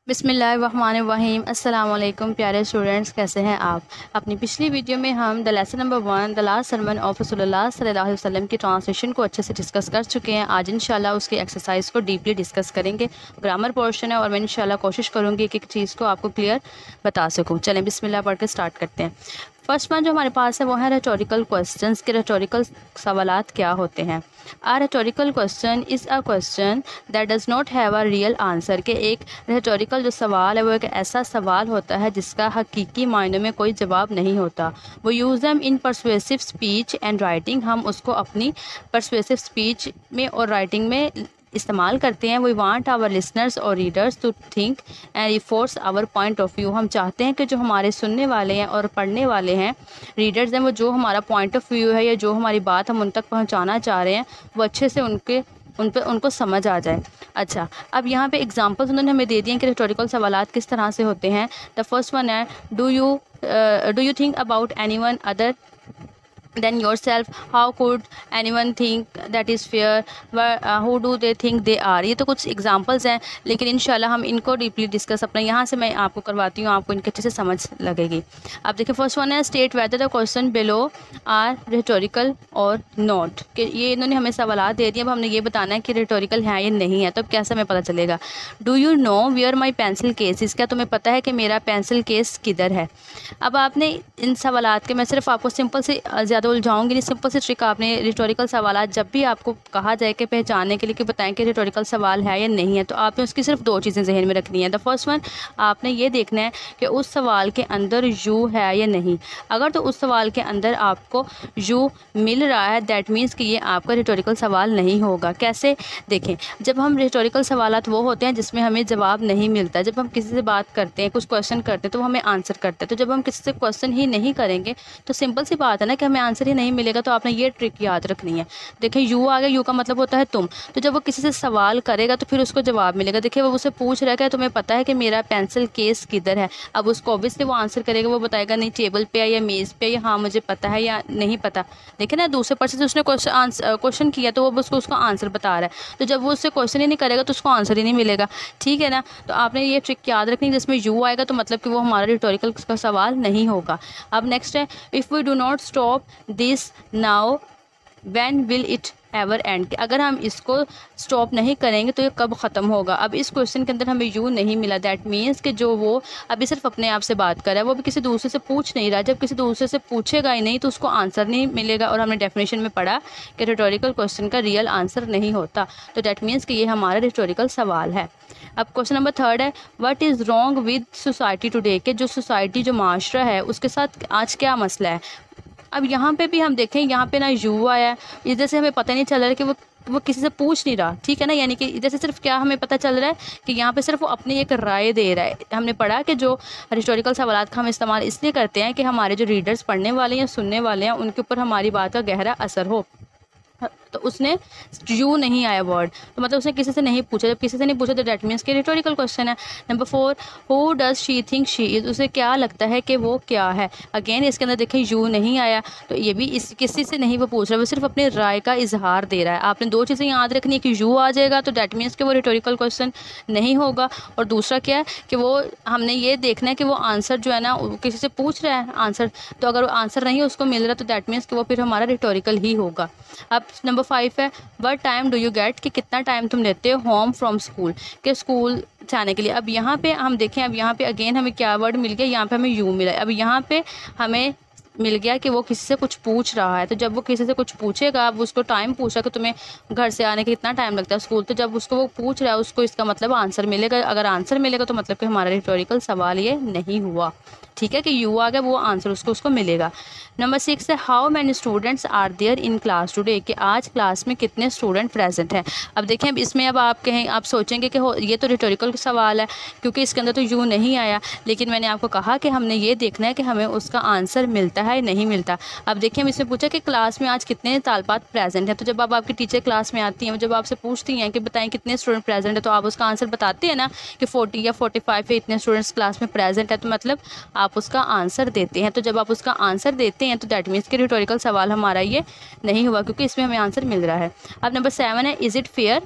बिस्मिल्लाहिर्रहमानिर्रहीम। अस्सलाम वालेकुम प्यारे स्टूडेंट्स, कैसे हैं आप। अपनी पिछली वीडियो में हम the lesson number 1 the last sermon of रसूलुल्लाह सल्लल्लाहु अलैहि वसल्लम की ट्रांसलेशन को अच्छे से डिस्कस कर चुके हैं। आज इंशाल्लाह उसकी एक्सरसाइज को डीपली डिस्कस करेंगे। ग्रामर पोर्शन है और मैं इंशाल्लाह कोशिश करूँगी कि एक चीज़ को आपको क्लियर बता सकूँ। चलें बिस्मिल्लाह पढ़ के स्टार्ट करते हैं। फर्स्ट वन जो हमारे पास है वो है रेटोरिकल क्वेश्चंस के रेटोरिकल सवालात क्या होते हैं। A rhetorical question is a question that does not have a real answer के एक रेटोरिकल जो सवाल है वो एक ऐसा सवाल होता है जिसका हकीकी मायनों में कोई जवाब नहीं होता। वो use them in persuasive speech and writing, हम उसको अपनी परसुएसिव स्पीच में और राइटिंग में इस्तेमाल करते हैं। वी वांट आवर लिसनर्स और readers to think and reinforce our point of view, हम चाहते हैं कि जो हमारे सुनने वाले हैं और पढ़ने वाले हैं रीडर्स हैं वो जो हमारा पॉइंट ऑफ व्यू है या जो हमारी बात हम उन तक पहुंचाना चाह रहे हैं वो अच्छे से उनको समझ आ जाए। अच्छा, अब यहाँ पे एग्जांपल्स उन्होंने हमें दे दिए हैं कि रेटोरिकल सवालात किस तरह से होते हैं। द फर्स्ट वन है do you think about anyone other then yourself, how could anyone think that is fair, who do they think they are। ये तो कुछ एग्जांपल्स हैं लेकिन इंशाल्लाह हम इनको डीपली डिस्कस अपने यहाँ से मैं आपको करवाती हूँ, आपको इनके अच्छे से समझ लगेगी। अब देखिए फर्स्ट वन है state whether the question below are rhetorical और नॉट, कि ये इन्होंने हमें सवाल दे दिए। अब हमने ये बताना है कि रेटोरिकल है या नहीं है, तो अब कैसे हमें पता चलेगा। Do you know where my pencil case, क्या तुम्हें पता है कि मेरा पेंसिल केस किधर है। अब आपने इन सवालात के मैं सिर्फ आपको सिंपल से ज़्यादा उलझाऊंगी नहीं, सिंपल से ट्रिक आपने रिटोरिकल सवालात जब भी आपको कहा जाए कि पहचानने के लिए कि बताएं कि रिटोरिकल सवाल है या नहीं है, तो आपने उसकी सिर्फ दो चीज़ें जहन में रखनी है। द फर्स्ट वन, आपने ये देखना है कि उस सवाल के अंदर यू है या नहीं। अगर तो उस सवाल के अंदर आपको यू मिल रहा है दैट मीन्स कि ये आपका रिटोरिकल सवाल नहीं होगा। कैसे देखें, जब हम रिटोरिकल सवालात वो होते हैं जिसमें हमें जवाब नहीं मिलता। जब हम किसी से बात करते हैं, कुछ क्वेश्चन करते हैं तो हमें आंसर करते हैं। तो जब हम किसी से क्वेश्चन ही नहीं करेंगे तो सिंपल सी बात है ना कि हमें आंसर ही नहीं मिलेगा। तो आपने ये ट्रिक याद रखनी है। देखिए यू आ गया, यू का मतलब होता है तुम। तो जब वो किसी से सवाल करेगा तो फिर उसको जवाब मिलेगा। देखिए वो उसे पूछ रहा है तुम्हें पता है कि मेरा पेंसिल केस किधर है। अब उसको ऑब्वियसली वो आंसर करेगा, वो बताएगा नहीं टेबल पे है या मेज़ पे, या हाँ मुझे पता है या नहीं पता। देखिए ना, दूसरे पर्सन से उसने क्वेश्चन किया तो वो उसको आंसर बता रहा है। तो जब वो उससे क्वेश्चन ही नहीं करेगा तो उसको आंसर ही नहीं मिलेगा। ठीक है ना, तो आपने ये ट्रिक याद रखनी, जिसमें यू आएगा तो मतलब कि वो हमारा रिटोरिकल का सवाल नहीं होगा। अब नेक्स्ट है if we do not stop this now when will it ever end, अगर हम इसको स्टॉप नहीं करेंगे तो ये कब ख़त्म होगा। अब इस क्वेश्चन के अंदर हमें यू नहीं मिला, दैट मीन्स कि जो वो अभी सिर्फ अपने आप से बात कर रहा है, वो भी किसी दूसरे से पूछ नहीं रहा। जब किसी दूसरे से पूछेगा ही नहीं तो उसको आंसर नहीं मिलेगा। और हमने डेफिनेशन में पढ़ा कि रिटोरिकल क्वेश्चन का रियल आंसर नहीं होता। तो दैट मीन्स कि ये हमारा रिटोरिकल सवाल है। अब क्वेश्चन नंबर थर्ड है what is wrong with society today, के जो सोसाइटी जो माशरा है उसके साथ आज क्या मसला है। अब यहाँ पे भी हम देखें, यहाँ पे ना यू आया, इधर से हमें पता नहीं चल रहा है कि वो किसी से पूछ नहीं रहा। ठीक है ना, यानी कि इधर से सिर्फ क्या हमें पता चल रहा है कि यहाँ पे सिर्फ वो अपनी एक राय दे रहा है। हमने पढ़ा कि जो हिस्टोरिकल सवालात का हम इस्तेमाल इसलिए करते हैं कि हमारे जो रीडर्स पढ़ने वाले हैं या सुनने वाले हैं उनके ऊपर हमारी बात का गहरा असर हो। तो उसने यू नहीं आया वर्ड, तो मतलब उसने किसी से नहीं पूछा। जब किसी से नहीं पूछा तो डेट मीन्स के रिटोरिकल क्वेश्चन है। Number 4, who does she think she is, उसे क्या लगता है कि वो क्या है। अगेन इसके अंदर देखें यू नहीं आया, तो ये भी इस किसी से नहीं वो पूछ रहा, वो सिर्फ अपने राय का इजहार दे रहा है। आपने दो चीज़ें याद रखनी है कि यू आ जाएगा तो डेट मीन्स कि वो रिटोरिकल क्वेश्चन नहीं होगा। और दूसरा क्या है कि वो हमने ये देखना है कि वो आंसर जो है ना किसी से पूछ रहा है आंसर, तो अगर वो आंसर नहीं उसको मिल रहा तो दैट मीन्स कि वो फिर हमारा रिटोरिकल ही होगा। अब नंबर 5 है what time do you get, कि कितना टाइम तुम लेते हो होम फ्रॉम स्कूल, के स्कूल जाने के लिए। अब यहाँ पे हम देखें, अब यहाँ पे अगेन हमें क्या वर्ड मिल गया, यहाँ पे हमें यू मिला। अब यहाँ पे हमें मिल गया कि वो किसी से कुछ पूछ रहा है। तो जब वो किसी से कुछ पूछेगा, अब उसको टाइम पूछा कि तुम्हें घर से आने के कितना टाइम लगता है स्कूल, तो जब उसको वो पूछ रहा है उसको इसका मतलब आंसर मिलेगा। अगर आंसर मिलेगा तो मतलब कि हमारा रिटोरिकल सवाल ये नहीं हुआ। ठीक है, कि यू आ गया, वो आंसर उसको मिलेगा। नंबर 6 है how many students are there in class today, कि आज क्लास में कितने स्टूडेंट प्रेजेंट हैं। अब देखें, अब इसमें अब आप कहें, आप सोचेंगे कि ये तो रिटोरिकल सवाल है क्योंकि इसके अंदर तो यू नहीं आया। लेकिन मैंने आपको कहा कि हमने ये देखना है कि हमें उसका आंसर मिलता है नहीं मिलता। अब देखिए, हम इसमें पूछा कि क्लास में आज कितने तालबात प्रेजेंट हैं। तो जब अब आपकी टीचर क्लास में आती हैं, जब आपसे पूछती हैं कि बताएं कितने स्टूडेंट प्रेजेंट है, तो आप उसका आंसर बताते हैं ना कि 40 या 45 या इतने स्टूडेंट्स क्लास में प्रेजेंट है, तो मतलब आप उसका आंसर देते हैं। तो जब आप उसका आंसर देते हैं तो दैट मीन्स कि रिटोरिकल सवाल हमारा ये नहीं हुआ क्योंकि इसमें हमें आंसर मिल रहा है। अब नंबर 7 है is it fair,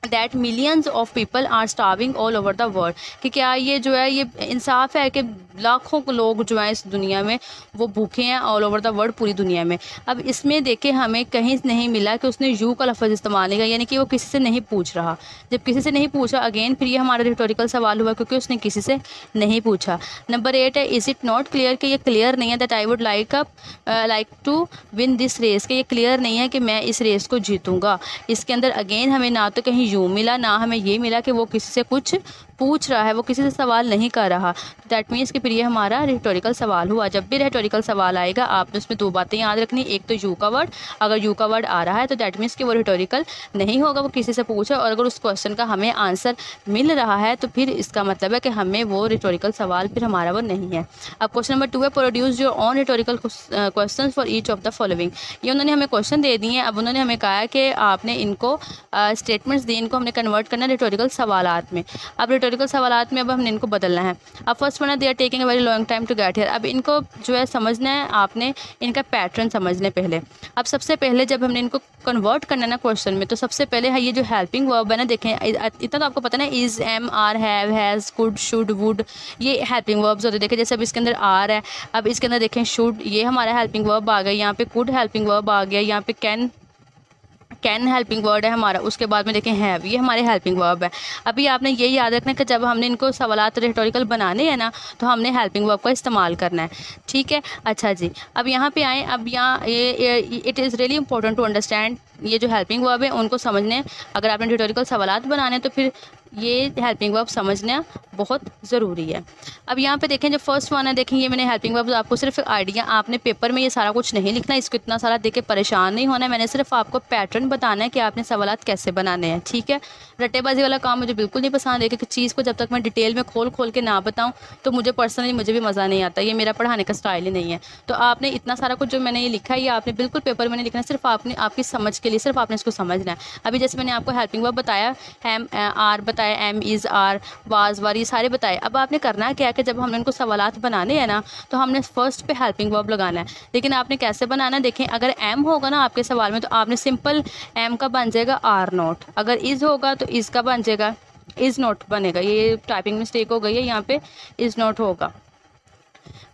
that millions of people are starving all over the world, कि क्या ये जो है ये इंसाफ है कि लाखों लोग जो हैं इस दुनिया में वो भूखे हैं ऑल ओवर द वर्ल्ड, पूरी दुनिया में। अब इसमें देखें हमें कहीं नहीं मिला कि उसने यू का लफ्ज़ इस्तेमाल नहीं किया, यानी कि वो किसी से नहीं पूछ रहा। जब किसी से नहीं पूछा अगेन फिर ये हमारा रिटोरिकल सवाल हुआ क्योंकि उसने किसी से नहीं पूछा। नंबर 8 है इज़ इट नॉट क्लियर, कि ये क्लियर नहीं है that I would like to win this race, कि ये क्लियर नहीं है कि मैं इस रेस को जीतूंगा। इसके अंदर अगेन हमें ना तो कहीं यूँ मिला ना हमें ये मिला कि वो किसी से कुछ पूछ रहा है, वो किसी से सवाल नहीं कर रहा। दैट मीन्स कि फिर ये हमारा रिटोरिकल सवाल हुआ। जब भी रिटोरिकल सवाल आएगा आपने उसमें दो बातें याद रखनी, एक तो यू का वर्ड, अगर यू का वर्ड आ रहा है तो दैट मीन्स कि वो रिटोरिकल नहीं होगा, वो किसी से पूछे, और अगर उस क्वेश्चन का हमें आंसर मिल रहा है तो फिर इसका मतलब है कि हमें वो रिटोरिकल सवाल फिर हमारा वो नहीं है। अब क्वेश्चन नंबर 2 है produce your on rhetorical question for each of the following. ये उन्होंने हमें क्वेश्चन दे दिए हैं, अब उन्होंने हमें कहा है कि आपने इनको स्टेटमेंट्स दी, इनको हमने कन्वर्ट करना है रिटोरिकल सवालात में। अब रिटोरिकल सवालात में अब हमने इनको बदलना है। अब फर्स्ट वन है they are taking a very long time to get here. अब इनको जो है समझना है, आपने इनका पैटर्न समझना है पहले। अब सबसे पहले जब हमने इनको कन्वर्ट करना है ना क्वेश्चन में, तो सबसे पहले है ये जो हेल्पिंग वर्ब है ना, देखें इतना तो आपको पता ना, is, am, are, have, has, could, should, would, ये हेल्पिंग वर्ब्स होते हैं। देखें जैसे अब इसके अंदर आर है, अब इसके अंदर देखें शुड, ये हमारा हेल्पिंग वर्ब आ गया, यहाँ पे कुड हेल्पिंग वर्ब आ गया, यहाँ पे कैन हेल्पिंग वर्ड है हमारा, उसके बाद में देखें हैव, ये हमारे हेल्पिंग वर्ब है। अभी आपने ये याद रखना कि जब हमने इनको सवालात रिटोरिकल बनाने हैं ना तो हमने हेल्पिंग वर्ब का इस्तेमाल करना है, ठीक है। अच्छा जी, अब यहाँ पे आएँ, अब यहाँ ये it is really important to understand, ये जो हेल्पिंग वर्ब है उनको समझने, अगर आपने रिटोरिकल सवालात बनाने तो फिर ये हेल्पिंग वर्ब समझना बहुत ज़रूरी है। अब यहाँ पे देखें जो फर्स्ट वन है, देखें ये मैंने हेल्पिंग वर्ब, आपको सिर्फ आइडिया, आपने पेपर में ये सारा कुछ नहीं लिखना, इसको इतना सारा देख के परेशान नहीं होना है, मैंने सिर्फ आपको पैटर्न बताना है कि आपने सवालात कैसे बनाने हैं, ठीक है। रट्टेबाजी वाला काम मुझे बिल्कुल नहीं पसंद है, कि चीज़ को जब तक मैं डिटेल में खोल के ना बताऊँ तो मुझे पर्सनली मुझे भी मज़ा नहीं आता, ये मेरा पढ़ाने का स्टाइल ही नहीं है। तो आपने इतना सारा कुछ जो मैंने ये लिखा है ये आपने बिल्कुल पेपर में नहीं लिखना, सिर्फ आपने आपकी समझ के लिए सिर्फ आपने इसको समझना है। अभी जैसे मैंने आपको हेल्पिंग वर्ब बताया, हैम, आर बताया, एम, इज़, आर, वाज, वर, ये सारे बताए। अब आपने करना क्या है कि जब हमने इनको सवालात बनाने हैं ना तो हमने फर्स्ट पे हेल्पिंग वर्ब लगाना है, लेकिन आपने कैसे बनाना है, देखें अगर एम होगा ना आपके सवाल में तो आपने सिंपल एम का बन जाएगा आर नॉट, अगर इज़ होगा तो इज़ का बन जाएगा इज़ नॉट बनेगा। ये टाइपिंग मिस्टेक हो गई है, यहाँ पे इज़ नॉट होगा,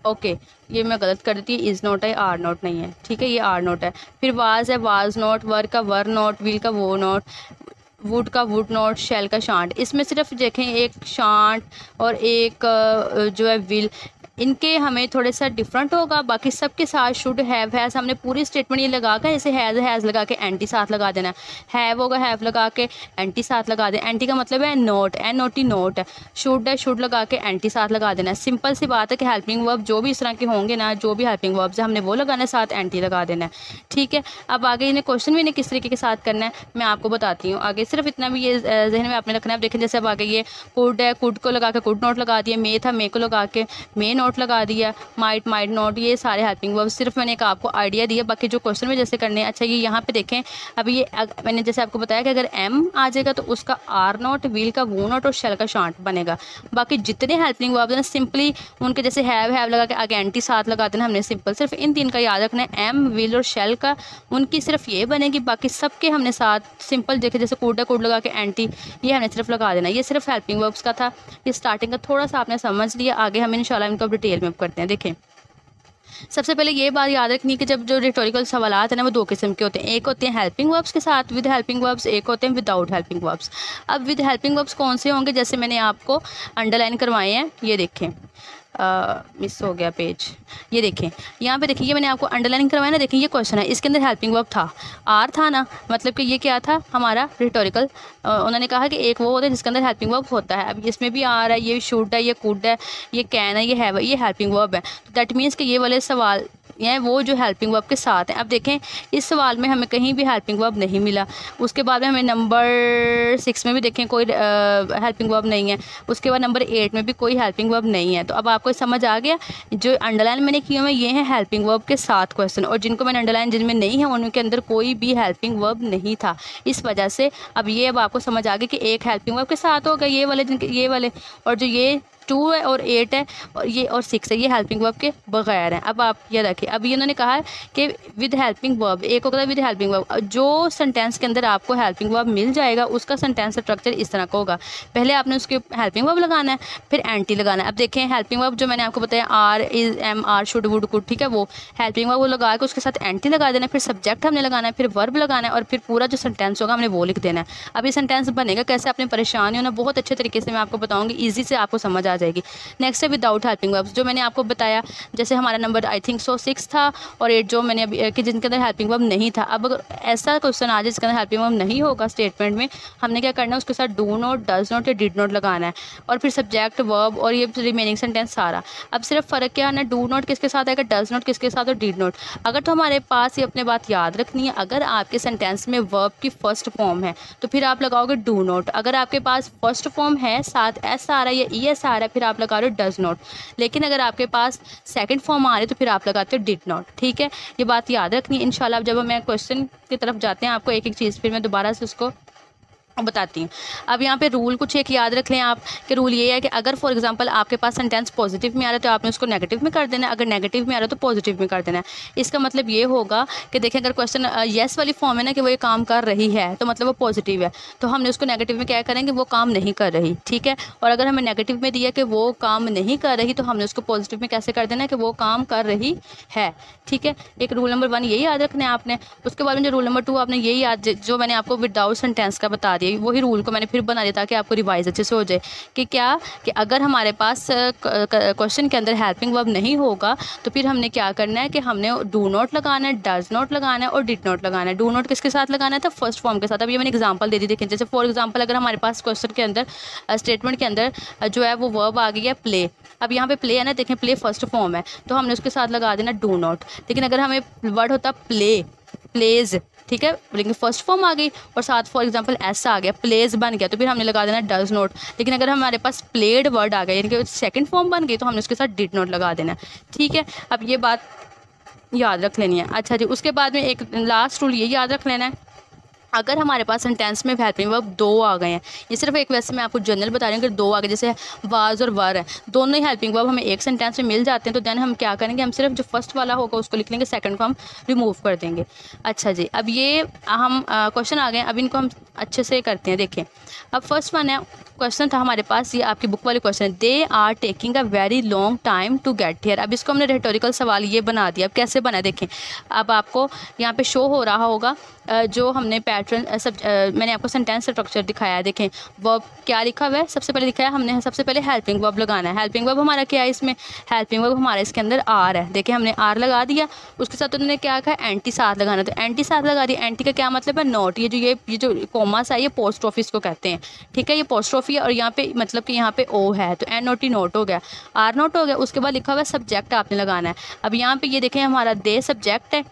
ओके ये मैं गलत कर देती है, इज़ नॉट है आर नॉट नहीं है, ठीक है, ये आर नॉट है। फिर वाज है वाज नॉट, वर का वर नॉट, विल का वो नॉट, वुड का वुड नॉट, शैल का शांट। इसमें सिर्फ देखें एक शांट और एक जो है विल, इनके हमें थोड़े सा डिफरेंट होगा, बाकी सबके साथ शुड, हैव, हैज़ हमने पूरी स्टेटमेंट ये लगा कर, जैसे हैज़ लगा के एंटी साथ लगा देना, हैव होगा हैव लगा के एंटी साथ लगा दें, एंटी का मतलब है not, N O T not है, शुड है शुड लगा के एंटी साथ लगा देना। सिंपल सी बात है कि हेल्पिंग वर्ब जो भी इस तरह के होंगे ना, जो भी हेल्पिंग वर्ब्स है हमने वो लगाना है, साथ एंटी लगा देना है, ठीक है। अब आगे इन्हें क्वेश्चन भी इन्हें किस तरीके के साथ करना है मैं आपको बताती हूँ आगे, सिर्फ इतना भी ये जहन में आपने रखना है। अब देखें जैसे अब आगे ये कुड है, कुड को लगा के कुड नोट लगा दिया, मे था मे को लगा के मे नोट लगा दिया, माइट माइट नॉट, ये सारे हेल्पिंग वर्ब, सिर्फ मैंने एक आपको आइडिया दिया, बाकी जो क्वेश्चन में जैसे करने हैं। अच्छा ये यहाँ पे देखें, अभी ये मैंने जैसे आपको बताया कि अगर एम आ जाएगा तो उसका आर नॉट, व्हील का वो नॉट और शेल का शांट बनेगा। बाकी जितने हेल्पिंग वर्ब है ना सिंपली उनके जैसे हैव लगा के आगे एंटी साथ लगा देना हमने, सिंपल सिर्फ इन तीन का याद रखना है, एम, व्हील और शेल का, उनकी सिर्फ ये बनेगी, बाकी सबके हमने साथ सिंपल देखे जैसे कोड है कोड लगा के एंटी, ये हमने सिर्फ लगा देना। ये सिर्फ हेल्पिंग वर्ब्स का था, ये स्टार्टिंग का थोड़ा सा आपने समझ लिया, आगे हम इंशाल्लाह इनको डिटेल में करते हैं। देखें सबसे पहले ये बात याद रखनी कि जब जो रिटोरिकल सवालात है ना वो दो किस्म के होते हैं, एक होते हैं हेल्पिंग वर्ब्स के साथ विद हेल्पिंग वर्ब्स, एक होते हैं विदाउट हेल्पिंग वर्ब्स। अब विद हेल्पिंग वर्ब्स कौन से होंगे, जैसे मैंने आपको अंडरलाइन करवाए हैं, ये देखें मिस हो गया पेज, ये देखें यहाँ पे देखिए, ये मैंने आपको अंडरलाइन करवाया ना, देखें ये क्वेश्चन है, इसके अंदर हेल्पिंग वर्ब था, आर था ना, मतलब कि ये क्या था हमारा रिटोरिकल, उन्होंने कहा कि एक वो होता है जिसके अंदर हेल्पिंग वर्ब होता है। अब इसमें भी आर है, ये शुड है, ये कुड है, ये कैन है, ये हैव है, ये हेल्पिंग वर्ब है। तो दैट मीन्स कि ये वाले सवाल ये वो जो हेल्पिंग वर्ब के साथ हैं। अब देखें इस सवाल में हमें कहीं भी हेल्पिंग वर्ब नहीं मिला, उसके बाद में हमें नंबर 6 में भी देखें कोई हेल्पिंग वर्ब नहीं है, उसके बाद नंबर 8 में भी कोई हेल्पिंग वर्ब नहीं है। तो अब आपको समझ आ गया, जो अंडरलाइन मैंने किए हुए ये हैं हेल्पिंग वर्ब के साथ क्वेश्चन, और जिनको मैंने अंडरलाइन जिनमें नहीं है उनके अंदर कोई भी हेल्पिंग वर्ब नहीं था। इस वजह से अब आपको समझ आ गया कि एक हेल्पिंग वर्ब के साथ होगा ये वाले, और जो ये 2 है और 8 है और ये और 6 है, ये हेल्पिंग वर्ब के बगैर हैं। अब आप ये रखिए, अभी इन्होंने कहा है कि विद हेल्पिंग वर्ब, एक होगा विद हेल्पिंग वर्ब, जो सेंटेंस के अंदर आपको हेल्पिंग वर्ब मिल जाएगा उसका सेंटेंस स्ट्रक्चर इस तरह का होगा। पहले आपने उसके हेल्पिंग वर्ब लगाना है, फिर एंटी लगाना है। अब देखें हेल्पिंग वर्ब जो मैंने आपको बताया are, is, am, are, should, would, could, ठीक है, वो हेल्पिंग वर्ब वो लगा के उसके साथ एंटी लगा देना है, फिर सब्जेक्ट हमने लगाना है, फिर वर्ब लगाना है और फिर पूरा जो सेंटेंस होगा हमने वो लिख देना है। अब ये सेंटेंस बनेगा कैसे, आपने परेशान नहीं होना, बहुत अच्छे तरीके से मैं आपको बताऊंगी, ईजी से आपको समझ आ जाएगी। नेक्स्ट है विदाउट हेल्पिंग वर्ब्स, जो मैंने आपको बताया, जैसे हमारा नंबर आई थिंक 6 था और 8 जो मैंने अभी कि जिनके अंदर हेल्पिंग वर्ब नहीं था। अब अगर ऐसा क्वेश्चन आ जाए जिसके अंदर हेल्पिंग वर्ब नहीं होगा स्टेटमेंट में, हमने क्या करना है, उसके साथ डू नॉट, डज नॉट या डिड नॉट लगाना है और फिर सब्जेक्ट, वर्ब और ये रिमेनिंग सेंटेंस सारा। अब सिर्फ फ़र्क क्या है ना, डू नॉट किसके साथ आएगा, डज नॉट किसके साथ और डिड नॉट। अगर तो हमारे पास ये अपने बात याद रखनी है, अगर आपके सेंटेंस में वर्ब की फर्स्ट फॉर्म है तो फिर आप लगाओगे डू नॉट, अगर आपके पास फर्स्ट फॉर्म है साथ एस आ रहा है या ई एस आ रहा है फिर आप लगा रहे हो डज नॉट, लेकिन अगर आपके पास सेकंड फॉर्म आ रही है तो फिर आप लगाते हो डिड नॉट। ठीक है, ये बात याद रखनी है। इंशाल्लाह जब मैं क्वेश्चन की तरफ जाते हैं आपको एक एक चीज़ फिर मैं दोबारा से उसको बताती हूँ। अब यहाँ पे रूल कुछ एक याद रख लें आप कि रूल ये है कि अगर फॉर एग्जांपल आपके पास सेंटेंस पॉजिटिव में आ रहा है तो आपने उसको नेगेटिव में कर देना है, अगर नेगेटिव में आ रहा है तो पॉजिटिव में कर देना है। इसका मतलब ये होगा कि देखें अगर क्वेश्चन येस वाली फॉर्म है ना कि वो ये काम कर रही है तो मतलब वो पॉजिटिव है, तो हमने उसको नेगेटिव में क्या करेंगे, वो काम नहीं कर रही। ठीक है, और अगर हमें नेगेटिव में दिया कि वो काम नहीं कर रही तो हमने उसको पॉजिटिव में कैसे कर देना है कि वो काम कर रही है। ठीक है, एक रूल नंबर 1 यही याद रखना है आपने। उसके बाद में जो रूल नंबर 2 आपने यही याद, जो मैंने आपको विदाउट सेंटेंस का बता दिया, वही रूल को मैंने फिर बना दिया ताकि आपको रिवाइज अच्छे से हो जाए कि क्या कि अगर हमारे पास क्वेश्चन के अंदर हेल्पिंग वर्ब नहीं होगा तो फिर हमने क्या करना है कि हमने डू नॉट लगाना है, डज नॉट लगाना है और डिड नॉट लगाना है। डू नॉट किसके साथ लगाना है था, फर्स्ट फॉर्म के साथ। अब ये मैंने एग्जांपल दे दी, देखें जैसे फॉर एग्जांपल अगर हमारे पास क्वेश्चन के अंदर स्टेटमेंट के अंदर जो है वो वर्ब आ गई है प्ले। अब यहाँ पे प्ले है ना, देखें प्ले फर्स्ट फॉर्म है तो हमने उसके साथ लगा देना डू नॉट, लेकिन अगर हमें वर्ड होता प्ले, प्लेज, ठीक है, लेकिन फर्स्ट फॉर्म आ गई और साथ फॉर एग्जांपल ऐसा आ गया, प्लेज बन गया तो फिर हमने लगा देना डज नॉट। लेकिन अगर हमारे पास प्लेड वर्ड आ गया यानी कि सेकंड फॉर्म बन गई तो हमने उसके साथ डिड नॉट लगा देना। ठीक है, अब ये बात याद रख लेनी है। अच्छा जी, उसके बाद में एक लास्ट रूल ये याद रख लेना है, अगर हमारे पास सेंटेंस में हेल्पिंग वर्ब 2 आ गए हैं, ये सिर्फ एक वैसे मैं आपको जनरल बता रही हूँ कि 2 आ गए, जैसे वाज और वर है, दोनों ही हेल्पिंग वर्ब हमें एक सेंटेंस में मिल जाते हैं तो देन हम क्या करेंगे, हम सिर्फ जो फर्स्ट वाला होगा उसको लिख लेंगे, सेकंड को हम रिमूव कर देंगे। अच्छा जी, अब ये हम क्वेश्चन आ गए, अब इनको हम अच्छे से करते हैं। देखें अब फर्स्ट वन है, क्वेश्चन था हमारे पास, ये आपकी बुक वाले क्वेश्चन है, they are taking a very long time to get here. अब इसको हमने रेटोरिकल सवाल ये बना दिया। अब कैसे बना, देखें अब आपको यहाँ पे शो हो रहा होगा जो हमने पैटर्न मैंने आपको सेंटेंस स्ट्रक्चर दिखाया है। देखें वर्ब क्या लिखा हुआ है, सबसे पहले दिखाया हमने, सबसे पहले हेल्पिंग वर्ब लगाना है। हेल्पिंग वर्ब हमारा क्या है, इसमें हेल्पिंग वर्ब हमारा इसके अंदर आर है। देखें हमने आर लगा दिया, उसके साथ उन्होंने क्या कहा, एंटी साथ लगाना, तो एंटी साथ लगा दिया। एंटी का क्या मतलब है, नॉट, ये जो कॉमा सा है ये पोस्ट ऑफिस को कहते हैं। ठीक है, ये पोस्ट ऑफिस और यहाँ पे मतलब कि यहाँ पे ओ है तो एन ओ टी नोट हो गया, आर नोट हो गया। उसके बाद लिखा हुआ है सब्जेक्ट आपने लगाना है। अब यहाँ पे ये देखें हमारा दे सब्जेक्ट है,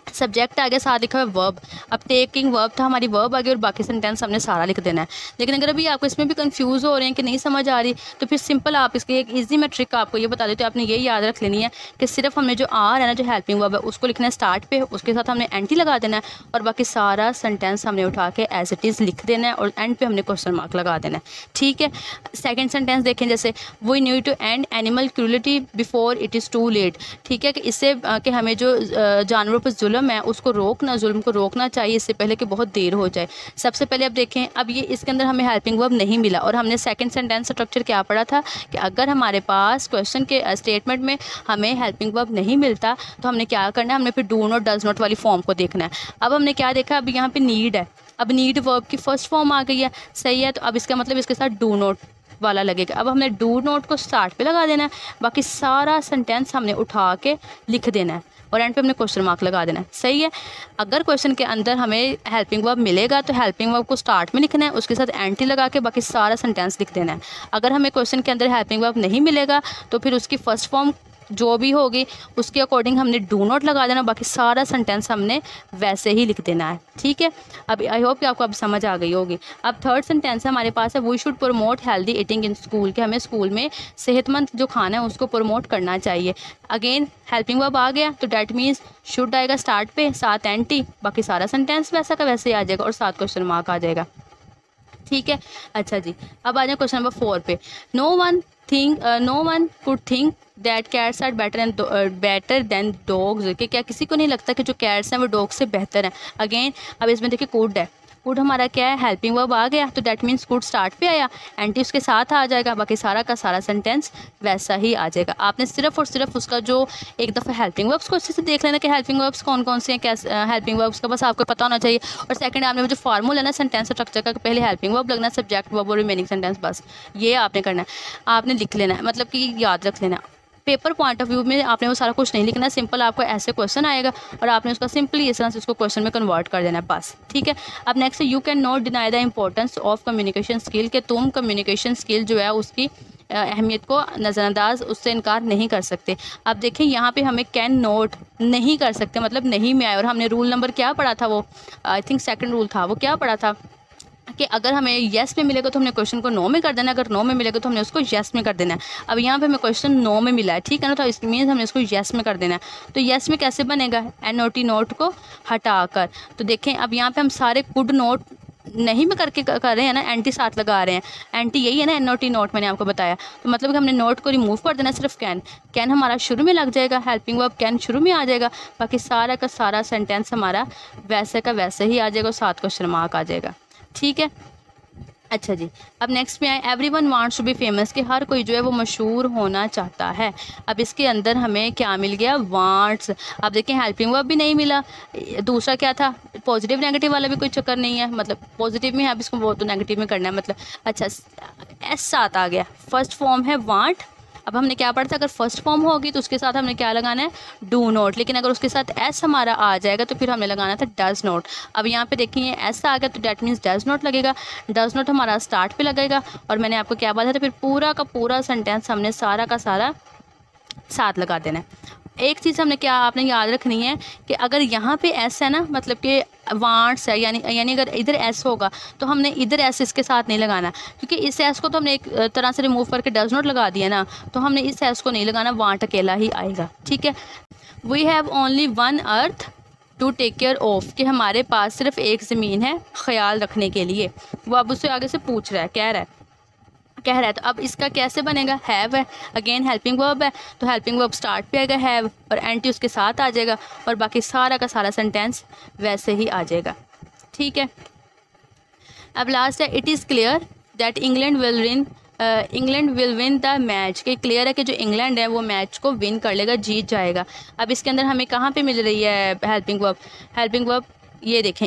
सब्जेक्ट आ गया, साथ लिखा है वर्ब। अब टेकिंग वर्ब था, हमारी वर्ब आ गई और बाकी सेंटेंस हमने सारा लिख देना है। लेकिन अगर अभी आपको इसमें भी कंफ्यूज हो रहे हैं कि नहीं समझ आ रही तो फिर सिंपल आप इसके एक इजी मैं ट्रिक आपको ये बता देती हूँ, आपने ये याद रख लेनी है कि सिर्फ हमने जो आर है ना, जो हेल्पिंग वर्ब है उसको लिखना है स्टार्ट पे, उसके साथ हमने एंटी लगा देना है और बाकी सारा सेंटेंस हमने उठा के एज इट इज़ लिख देना है और एंड पे हमने क्वेश्चन मार्क लगा देना है। ठीक है, सेकेंड सेंटेंस देखें, जैसे we need to end animal cruelty before it is too late. ठीक है, कि इससे कि हमें जो जानवरों पर जुल्म है उसको रोकना, जुल्म को रोकना चाहिए इससे पहले कि बहुत देर हो जाए। सबसे पहले अब देखें, अब ये इसके अंदर हमें हेल्पिंग वर्ब नहीं मिला और हमने सेकंड सेंटेंस स्ट्रक्चर क्या पढ़ा था कि अगर हमारे पास क्वेश्चन के स्टेटमेंट में हमें हेल्पिंग वर्ब नहीं मिलता तो हमने क्या करना है, हमने फिर डू नॉट डज नॉट वाली फॉर्म को देखना है। अब हमने क्या देखा, अब यहाँ पे नीड है, अब नीड वर्ब की फर्स्ट फॉर्म आ गई है, सही है, तो अब इसका मतलब इसके साथ डू नॉट वाला लगेगा। अब हमने डू नॉट को स्टार्ट पे लगा देना है, बाकी सारा सेंटेंस हमने उठा के लिख देना है और एंड पे हमने क्वेश्चन मार्क लगा देना है। सही है, अगर क्वेश्चन के अंदर हमें हेल्पिंग वर्ब मिलेगा तो हेल्पिंग वर्ब को स्टार्ट में लिखना है, उसके साथ एंटी लगा के बाकी सारा सेंटेंस लिख देना है। अगर हमें क्वेश्चन के अंदर हेल्पिंग वर्ब नहीं मिलेगा तो फिर उसकी फर्स्ट फॉर्म जो भी होगी उसके अकॉर्डिंग हमने डू नॉट लगा देना, बाकी सारा सेंटेंस हमने वैसे ही लिख देना है। ठीक है, अब आई होप कि आपको अब समझ आ गई होगी। अब थर्ड सेंटेंस हमारे पास है, we should promote healthy eating in school, कि हमें स्कूल में सेहतमंद जो खाना है उसको प्रमोट करना चाहिए। अगेन हेल्पिंग वर्ब आ गया तो डैट मीन्स शुड आएगा स्टार्ट पे, साथ एंटी, बाकी सारा सेंटेंस वैसा का वैसे ही आ जाएगा और साथ क्वेश्चन मार्क आ जाएगा। ठीक है। अच्छा जी, अब आ जाए क्वेश्चन नंबर 4 पे। No one could think that cats are better than dogs, कि क्या किसी को नहीं लगता कि जो कैट्स हैं वो डॉग से बेहतर हैं। अगेन अब इसमें देखिए कुड है, कुड हमारा क्या है, हेल्पिंग वर्ब आ गया, तो दैट मीन्स कुड स्टार्ट पे आया, एंटी उसके साथ आ जाएगा, बाकी सारा का सारा सेंटेंस वैसा ही आ जाएगा। आपने सिर्फ और सिर्फ उसका जो एक दफ़ा हेल्पिंग वर्ब्स को अच्छे से देख लेना कि हेल्पिंग वर्ब्स कौन कौन से हैं, कैसे हेल्पिंग वर्ब्स का बस आपको पता होना चाहिए। और सेकंड आपने जो फार्मूला है ना सेंटेंस स्ट्रक्चर का, पहले हेल्पिंग वर्ब लगना, सब्जेक्ट वर्ब और रिमेनिंग सेंटेंस, बस ये आपने करना है, आपने लिख लेना है, मतलब कि याद रख लेना है। पेपर पॉइंट ऑफ व्यू में आपने वो सारा कुछ नहीं लिखना, सिंपल आपको ऐसे क्वेश्चन आएगा और आपने उसका सिंपली इस तरह से उसको क्वेश्चन में कन्वर्ट कर देना है, बस। ठीक है। अब next, you can not deny the importance of communication skill, कि तुम कम्युनिकेशन स्किल जो है उसकी अहमियत को नज़रअंदाज, उससे इनकार नहीं कर सकते। अब देखें यहाँ पे हमें कैन नॉट नहीं कर सकते, मतलब नहीं में आए, और हमने रूल नंबर क्या पढ़ा था, वो आई थिंक सेकंड रूल था, वो क्या पढ़ा था कि अगर हमें येस में मिलेगा तो हमने क्वेश्चन को नो में कर देना, अगर नो में मिलेगा तो हमने उसको येस में कर देना है। अब यहाँ पे हमें क्वेश्चन नो में मिला है, ठीक है ना, तो इस मीन्स हमने इसको येस में कर देना है। तो येस में कैसे बनेगा, NOT नोट को हटाकर। तो देखें अब यहाँ पे हम सारे कुड नोट नहीं में करके कर रहे हैं ना, एंटी साथ लगा रहे हैं, एंटी यही है ना, NOT नोट मैंने आपको बताया। तो मतलब कि हमने नोट को रिमूव कर देना, सिर्फ कैन, कैन हमारा शुरू में लग जाएगा, हेल्पिंग वर्ब कैन शुरू में आ जाएगा, बाकी सारा का सारा सेंटेंस हमारा वैसे का वैसे ही आ जाएगा और 7 क्वेश्चन मार्क आ जाएगा। ठीक है। अच्छा जी, अब नेक्स्ट में आए, everyone wants to be famous, कि हर कोई जो है वो मशहूर होना चाहता है। अब इसके अंदर हमें क्या मिल गया, वांट्स। अब देखें हेल्पिंग वर्ब भी नहीं मिला, दूसरा क्या था, पॉजिटिव नेगेटिव वाला भी कोई चक्कर नहीं है, मतलब पॉजिटिव में है, अब इसको वो तो नेगेटिव में करना है, मतलब अच्छा S साथ आ गया, फर्स्ट फॉर्म है वांट। अब हमने क्या पढ़ा था, अगर फर्स्ट फॉर्म होगी तो उसके साथ हमने क्या लगाना है, डू नॉट, लेकिन अगर उसके साथ एस हमारा आ जाएगा तो फिर हमने लगाना था डज नॉट। अब यहाँ पे देखिए एस आ गया तो डैट मीन्स डज नॉट लगेगा, डज नॉट हमारा स्टार्ट पे लगेगा, और मैंने आपको क्या बताया था, फिर पूरा का पूरा सेंटेंस हमने सारा का सारा साथ लगा देना है। एक चीज़ हमने क्या आपने याद रखनी है कि अगर यहाँ पे एस है ना, मतलब कि वांट्स है, यानी अगर इधर एस होगा तो हमने इधर एस इसके साथ नहीं लगाना, क्योंकि इस एस को तो हमने एक तरह से रिमूव करके डज नॉट लगा दिया ना, तो हमने इस एस को नहीं लगाना, वांट अकेला ही आएगा। ठीक है। We have only one earth to take care of, कि हमारे पास सिर्फ एक ज़मीन है ख्याल रखने के लिए। वो अब उससे आगे से पूछ रहा है, कह रहा है, तो अब इसका कैसे बनेगा, हैव है, अगेन हेल्पिंग वर्ब है, तो हेल्पिंग वर्ब स्टार्ट पे आएगा हैव, और एंटी उसके साथ आ जाएगा, और बाकी सारा का सारा सेंटेंस वैसे ही आ जाएगा। ठीक है। अब लास्ट है, it is clear that England will win the match, कि क्लियर है कि जो इंग्लैंड है वो मैच को विन कर लेगा, जीत जाएगा। अब इसके अंदर हमें कहाँ पे मिल रही है हेल्पिंग वर्ब, ये देखें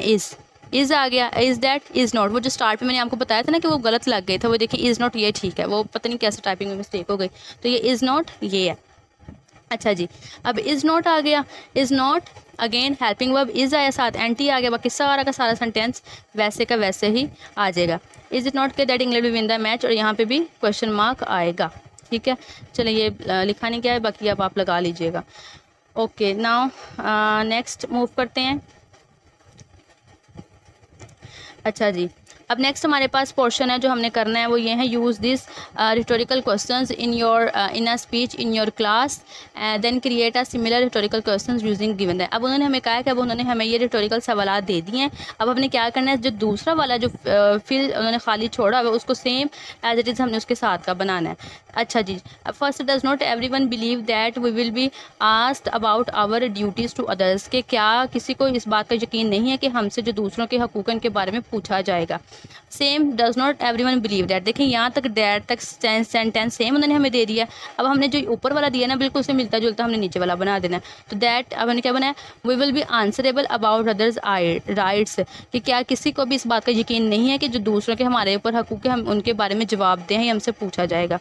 इज़ आ गया, इज़ दैट, इज़ नॉट, वो जो स्टार्ट पे मैंने आपको बताया था ना कि वो गलत लग गए थे, वो देखिए इज़ नॉट, ये ठीक है, वो पता नहीं कैसे टाइपिंग में मिस्टेक हो गई, तो ये इज़ नॉट ये है। अच्छा जी, अब इज़ नॉट आ गया, is not, again helping verb is आया, साथ एंटी आ गया, बाकी सारा का सारा सेंटेंस वैसे का वैसे ही आ जाएगा। इज़ इट नॉट के that England will win the match, और यहाँ पे भी क्वेश्चन मार्क आएगा। ठीक है। चलिए ये लिखा नहीं गया है, बाकी अब आप लगा लीजिएगा। ओके, नाउ नेक्स्ट मूव करते हैं। अच्छा जी, अब नेक्स्ट हमारे पास पोर्शन है जो हमने करना है, वो ये है, use this rhetorical questions in a speech in your class, then create a similar rhetorical questions using given that. अब उन्होंने हमें कहा है कि अब उन्होंने हमें ये रिटोरिकल सवाल दे दिए हैं, अब हमने क्या करना है, जो दूसरा वाला जो फिल उन्होंने खाली छोड़ा हुआ उसको सेम एज इट इज़ हमने उसके साथ का बनाना है। अच्छा जी, first, does not everyone believe that we will be asked about our duties to others, के क्या किसी को इस बात का यकीन नहीं है कि हमसे जो दूसरों के हकूक़न के बारे में पूछा जाएगा। Same, does not everyone believe that, देखिए यहाँ तक दैट तक सेंटेंस सेम उन्होंने हमें दे दिया। अब हमने जो ऊपर वाला दिया ना बिल्कुल उससे मिलता जुलता हमने नीचे वाला बना देना है। तो दैट अब हमने क्या बनाया, we will be answerable about others rights, कि क्या किसी को भी इस बात का यकीन नहीं है कि जो दूसरों के हमारे ऊपर हकूक़ है हम उनके बारे में जवाब दें, या हमसे पूछा जाएगा।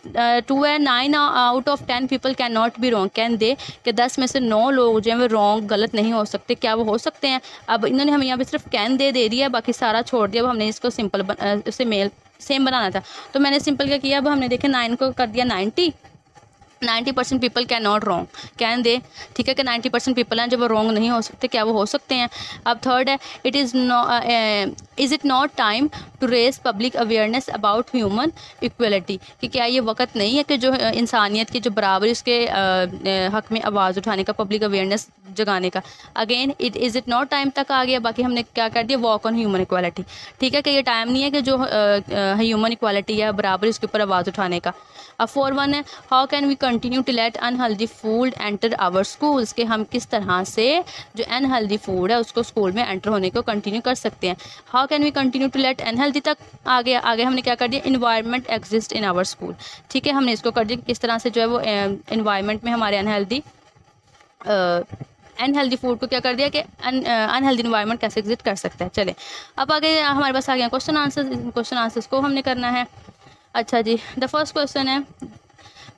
9 out of 10 people can not be wrong, can they, कि 10 में से 9 लोग जो हैं वो रॉन्ग गलत नहीं हो सकते, क्या वो हो सकते हैं। अब इन्होंने हमें यहाँ पे सिर्फ कैन दे दिया, बाकी सारा छोड़ दिया। अब हमने इसको सिंपल उससे सेम बनाना था, तो मैंने सिंपल क्या किया, अब हमने देखे 9 को कर दिया 90, 90% people can not wrong, can they, ठीक है कि 90% पीपल हैं जो वो रॉन्ग नहीं हो सकते, क्या वो हो सकते हैं। अब थर्ड है, is it not time to raise public awareness about human equality, कि क्या ये वक्त नहीं है कि जो इंसानियत की जो बराबरी उसके हक़ में आवाज़ उठाने का, पब्लिक अवेयरनेस जगाने का। Again is it not time तक आ गया, बाकी हमने क्या कर दिया, वॉक ऑन ह्यूमन इक्वालिटी, ठीक है कि ये टाइम नहीं है कि जो ह्यूमन इक्वालिटी है, बराबरी, उसके ऊपर आवाज़ उठाने का। अब 4.1 है, how can we continue to let unhealthy food enter our schools, कि हम किस तरह से जो अनहेल्दी फूड है उसको स्कूल में एंटर होने को कंटिन्यू कर सकते हैं। How can we continue to let unhealthy तक आगे हमने क्या कर दिया, environment exist in our school, ठीक है, हमने इसको कर दिया किस तरह से जो है वो इन्वायरमेंट में हमारे अनहेल्दी फूड को क्या कर दिया कि अनहेल्दी इन्वायरमेंट कैसे एग्जिस्ट कर सकता है। चले अब आगे हमारे पास आ गया क्वेश्चन आंसर्स को हमने करना है। अच्छा जी, द फर्स्ट क्वेश्चन है,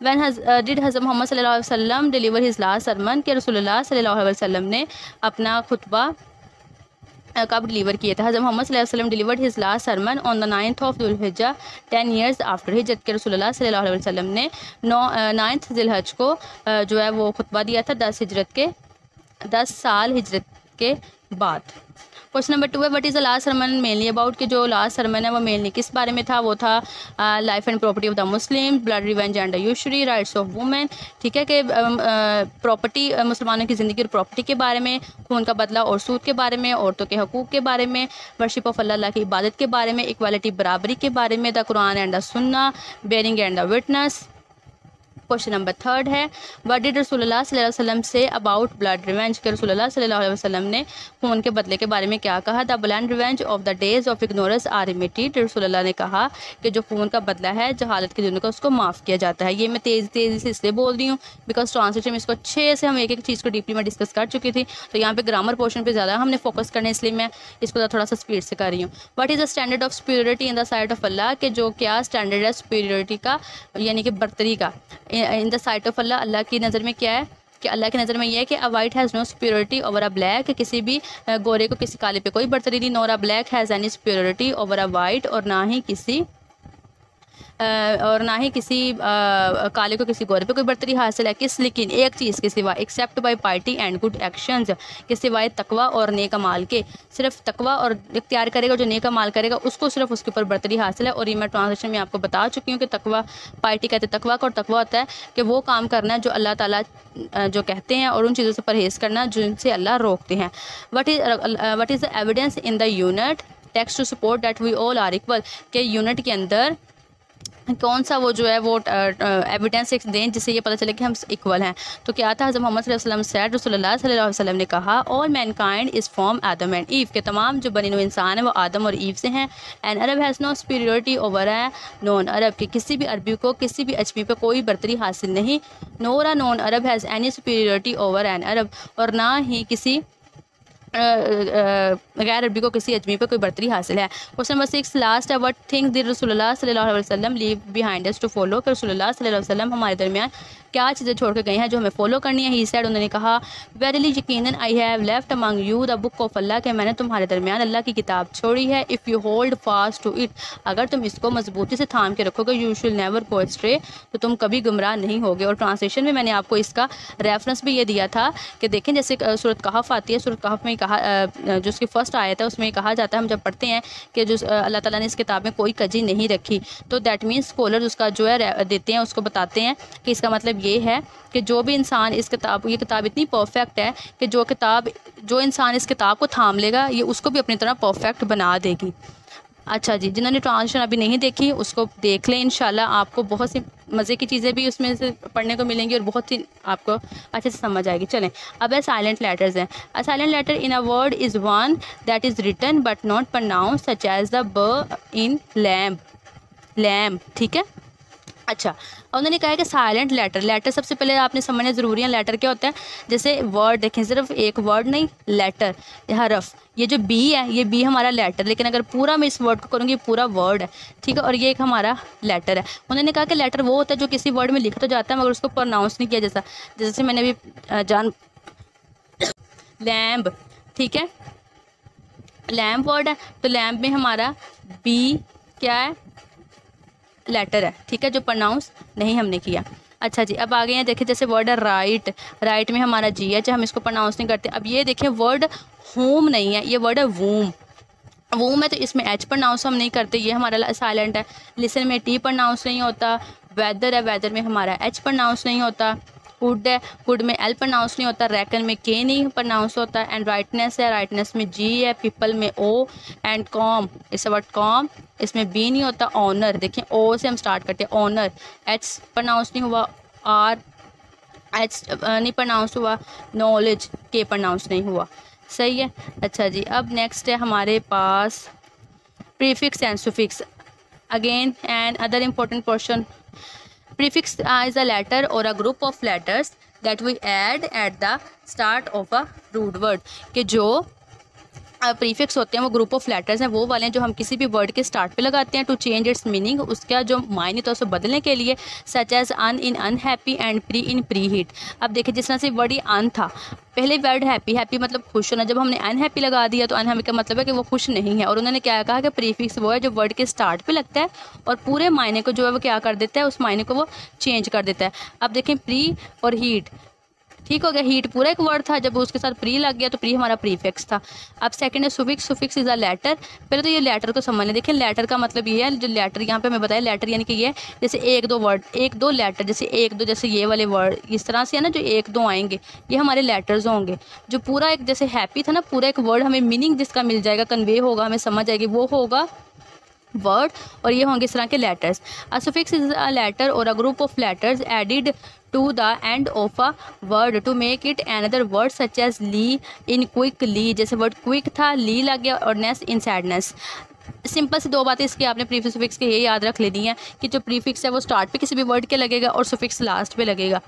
व्हेन डिड हज़रत मोहम्मद सल्लल्लाहु अलैहि वसल्लम डिलीवर हिज लास्ट सरमन, कि रसूलुल्लाह सल्लल्लाहु अलैहि वसल्लम ने अपना खुतबा कब डिलीवर किया था। हज़रत मोहम्मद सल्लल्लाहु अलैहि वसल्लम delivered his last sermon on the 9th of Zulhijjah 10 years after हिजरत, के रसूलुल्लाह सल्लल्लाहु अलैहि वसल्लम ने 9th ज़िलहज को जो है वो खुतबा दिया था 10 साल हिजरत के बाद। क्वेश्चन नंबर 2 है, what is the last sermon mainly about, कि जो लास्ट सरमन है वो मेनली किस बारे में था, वो था life and property of the Muslim, blood revenge and the usury, rights of women, ठीक है कि प्रॉपर्टी, मुसलमानों की ज़िंदगी और प्रॉपर्टी के बारे में, खून का बदला और सूद के बारे में, औरतों के हकूक़ के बारे में, वर्शिप ऑफ अल्लाह की इबादत के बारे में, इक्वालिटी बराबरी के बारे में, द कुरान एंड द सुन्ना, bearing and the witness. Question number 3 है, व्हाट डिड रसूलुल्लाह सल्लल्लाहु अलैहि वसल्लम से अबाउट ब्लड रिवेंज, के रसूलुल्लाह सल्लल्लाहु अलैहि वसल्लम ने खून के बदले के बारे में क्या कहा। The blood revenge of the days of ignorance are remitted, रसूलुल्लाह ने कहा कि जो खून का बदला है जहालत के दिनों का उसको माफ़ किया जाता है। ये मैं तेज़ी से इसलिए बोल रही हूँ बिकॉज ट्रांसलेशन में इसको अच्छे से हम एक एक चीज़ को डीपली में डिस्कस कर चुकी थी, तो यहाँ पे ग्रामर पोर्शन पे ज़्यादा हमने फोकस करना है, इसलिए मैं इसको थोड़ा सा स्पीड से कर रही हूँ। What is the standard of superiority in the sight of Allah, के जो क्या स्टैंडर्ड है सुपीरियरिटी का, यानी कि बर्तरी का इन द साइट ऑफ अल्लाह, अल्लाह की नज़र में क्या है, कि अल्लाह की नज़र में यह है कि a white has no superiority over a black, किसी भी गोरे को किसी काले पे कोई बर्तरी नहीं, nor a black has any superiority over a white, और ना ही किसी काले को किसी गोरे पे कोई बर्तरी हासिल है, किस लेकिन एक चीज़ के सिवा, except by party and good actions, के सिवाय तकवा और नेक अमाल के, सिर्फ तकवा और इख्तियार करेगा जो नेक अमाल करेगा उसको सिर्फ उसके ऊपर बर्तरी हासिल है। और ये मैं ट्रांसलेशन में आपको बता चुकी हूँ कि तकवा, पार्टी कहते हैं तकवा को, और तकवा होता है कि वो काम करना है जो अल्लाह ताला जो कहते हैं और उन चीज़ों से परहेज़ करना जिनसे अल्लाह रोकते हैं। What is the evidence in the unit text to support that we all are equal, के यूनिट के अंदर कौन सा वो जो है वो एविडेंस दें जिससे ये पता चले कि हम इक्वल हैं। तो क्या था, हज़रत मोहम्मद सल्लल्लाहु अलैहि वसल्लम सेड, रसूलुल्लाह सल्लल्लाहु अलैहि वसल्लम ने कहा, all Mankind is from Adam and ewe, के तमाम जो बनी नौ इंसान है वो आदम और ईव से हैं। And Arab has no superiority over a non Arab, के किसी भी अरबी को किसी भी अजमी पे कोई बर्तरी हासिल नहीं। Nor a non Arab has any superiority over an Arab, और ना ही किसी गैर अरबी को किसी अजमी पर कोई बर्तरी हासिल है। क्वेश्चन नंबर 6 लास्ट है, व्हाट थिंग्स डिड रसूलुल्लाह सल्लल्लाहु अलैहि वसल्लम leave behind us to follow, कि रसूलुल्लाह सल्लल्लाहु अलैहि वसल्लम हमारे दरमियान क्या चीज़ें छोड़ के गए हैं जो हमें फॉलो करनी है। ही सेड, उन्होंने कहा, वेरीली यकीनन I have left among you the book of Allah, के मैंने तुम्हारे दरमियान अल्लाह की किताब छोड़ी है। If you hold fast to it, अगर तुम इसको मजबूती से थाम के रखोगे, you shall never go astray, तो तुम कभी गुमराह नहीं होगे। और ट्रांसलेशन में मैंने आपको इसका रेफरेंस भी ये दिया था कि देखें जैसे सूरत कहफ आती है, सूरत कहफ में कहा जो उसकी फ़र्स्ट आयत है उसमें कहा जाता है, हम जब पढ़ते हैं कि जो अल्लाह ताला ने इस किताब में कोई कजी नहीं रखी, तो दैट मीन्स स्कॉलर उसका जो है देते हैं, उसको बताते हैं कि इसका मतलब ये है कि जो भी इंसान ये किताब इतनी परफेक्ट है कि जो इंसान इस किताब को थाम लेगा ये उसको भी अपनी तरह परफेक्ट बना देगी। अच्छा जी, जिन्होंने ट्रांसलेशन अभी नहीं देखी उसको देख लें, इंशाल्लाह आपको बहुत सी मज़े की चीज़ें भी उसमें से पढ़ने को मिलेंगी और बहुत ही आपको अच्छे से समझ आएगी। चलें अब है साइलेंट लेटर्स हैं। A silent letter in a word is one that is written but not pronounce such as the b in lamp, ठीक है। अच्छा, उन्होंने कहा है कि साइलेंट लेटर सबसे पहले आपने समझना ज़रूरी है। लेटर क्या होता है, जैसे वर्ड देखें, सिर्फ एक वर्ड नहीं, लेटर हरफ, ये जो बी है ये बी हमारा लेटर, लेकिन अगर पूरा मैं इस वर्ड को करूँगी पूरा वर्ड है, ठीक है, और ये एक हमारा लेटर है। उन्होंने कहा कि लेटर वो होता है जो किसी वर्ड में लिखा तो जाता है मगर उसको प्रोनाउंस नहीं किया, जैसे मैंने अभी लैम्प, ठीक है, लैम्प वर्ड है तो लैम्प में हमारा बी क्या है, लेटर है, ठीक है, जो प्रोनाउंस नहीं हमने किया। अच्छा जी, अब आ गए हैं देखिए, जैसे वर्ड है राइट, राइट में हमारा जी है, हम इसको प्रोनाउंस नहीं करते। अब ये देखिए वर्ड होम नहीं है, ये वर्ड है वूम, वूम है तो इसमें एच प्रोनाउंस हम नहीं करते, ये हमारा साइलेंट है। लिसन में टी प्रोनाउंस नहीं होता। वेदर है, वेदर में हमारा एच प्रोनाउंस नहीं होता। हुड है, हुड में एल प्रोनाउंस नहीं होता। रैकन में के नहीं प्रोनाउंस होता। एंड राइटनेस है, राइटनेस में जी है। पीपल में ओ। एंड कॉम, इस वर्ड कॉम, इसमें बी नहीं होता। ऑनर, देखिए ओ से हम स्टार्ट करते हैं, ऑनर, एच प्रोनाउंस नहीं हुआ। आर एच नहीं प्रोनाउंस हुआ। नॉलेज, के प्रोनाउंस नहीं हुआ। सही है। अच्छा जी, अब नेक्स्ट है हमारे पास prefix and suffix. Again and other important portion. Prefix is a letter or a group of letters that we add at the start of a root word। कि जो प्रीफिक्स होते हैं वो ग्रुप ऑफ लेटर्स हैं, वो वाले हैं जो हम किसी भी वर्ड के स्टार्ट पे लगाते हैं टू चेंज इट्स मीनिंग, उसका जो मायने तो उसे बदलने के लिए। Such as un in unhappy and pre in preheat. अब देखिए जिस तरह से वर्ड ही अन था, पहले वर्ड हैप्पी, हैप्पी मतलब खुश होना, जब हमने अनहैप्पी लगा दिया तो अनहैप्पी का मतलब है कि वो खुश नहीं है। और उन्होंने क्या कहा कि प्रीफिक्स वो है जो वर्ड के स्टार्ट पे लगता है और पूरे मायने को जो है वो क्या कर देता है, उस मायने को वो चेंज कर देता है। अब देखें प्री और हीट, ठीक हो गया, हीट पूरा एक वर्ड था, जब उसके साथ प्री लग गया तो प्री हमारा प्रीफिक्स था। अब सेकंड है suffix, suffix is a letter. पहले तो ये लेटर को समझ लें। देखिए लेटर का मतलब ये है, जो लेटर यहाँ पे मैं बताया, लेटर यानी कि ये जैसे एक दो वर्ड, एक दो लेटर, जैसे एक दो, जैसे ये वाले वर्ड इस तरह से है ना, जो एक दो आएंगे ये हमारे लेटर्स होंगे। जो पूरा एक जैसे हैप्पी था ना, पूरा एक वर्ड हमें मीनिंग जिसका मिल जाएगा, कन्वे होगा, हमें समझ आएगी, वो होगा वर्ड, और ये होंगे इस तरह के letters. A suffix is a letter और a group of letters added to the end of a word to make it another word such as lee in quickly, जैसे वर्ड क्विक था, ली लग गया, और नेस इन सैडनेस। सिंपल सी दो बातें इसकी आपने प्रीफिक्स सुफिक्स के ये याद रख लेनी है कि जो प्रीफिक्स है वो स्टार्ट पे किसी भी वर्ड के लगेगा और सुफिक्स लास्ट पे लगेगा।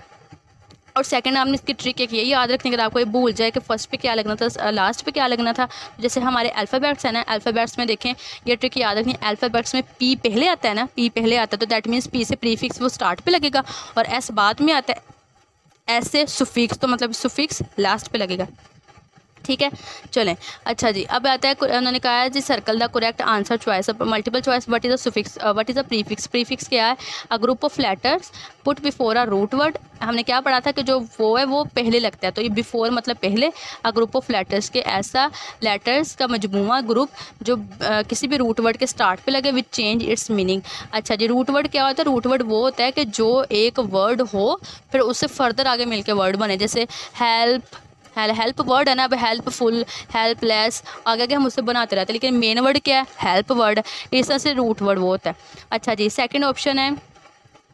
और सेकंड आपने इसकी ट्रिक एक यही याद रखनी, अगर आपको ये भूल जाए कि फर्स्ट पे क्या लगना था, लास्ट पे क्या लगना था। जैसे हमारे अल्फ़ाबेट्स है ना, अल्फ़ाबेट्स में देखें, ये ट्रिक याद रखनी, अल्फ़ाबेट्स में पी पहले आता है ना, पी पहले आता है तो दैट मीन्स पी से प्रीफिक्स वो स्टार्ट पे लगेगा, और एस बाद में आता है, एस से सुफिक्स, तो मतलब सुफिक्स लास्ट पे लगेगा। ठीक है, चलें। अच्छा जी, अब आता है, उन्होंने कहा है जी circle the correct answer choice, multiple choice, what is a suffix, what is a prefix. Prefix क्या है, a group of letters put before a root word. हमने क्या पढ़ा था कि जो वो है वो पहले लगता है, तो ये बिफोर मतलब पहले, अ ग्रुप ऑफ लेटर्स के ऐसा लेटर्स का मजमूआ, ग्रुप जो किसी भी रूट वर्ड के स्टार्ट पे लगे, विच चेंज इट्स मीनिंग। अच्छा जी, रूट वर्ड क्या होता है, रूट वर्ड वो होता है कि जो एक वर्ड हो फिर उससे फर्दर आगे मिलके वर्ड बने, जैसे हेल्प, हेल्प वर्ड है ना, अब हेल्पफुल, हेल्पलेस, आगे आगे हम उससे बनाते रहते हैं, लेकिन मेन वर्ड क्या है, हेल्प वर्ड। इस तरह से रूट वर्ड वो होता है। अच्छा जी, सेकंड ऑप्शन है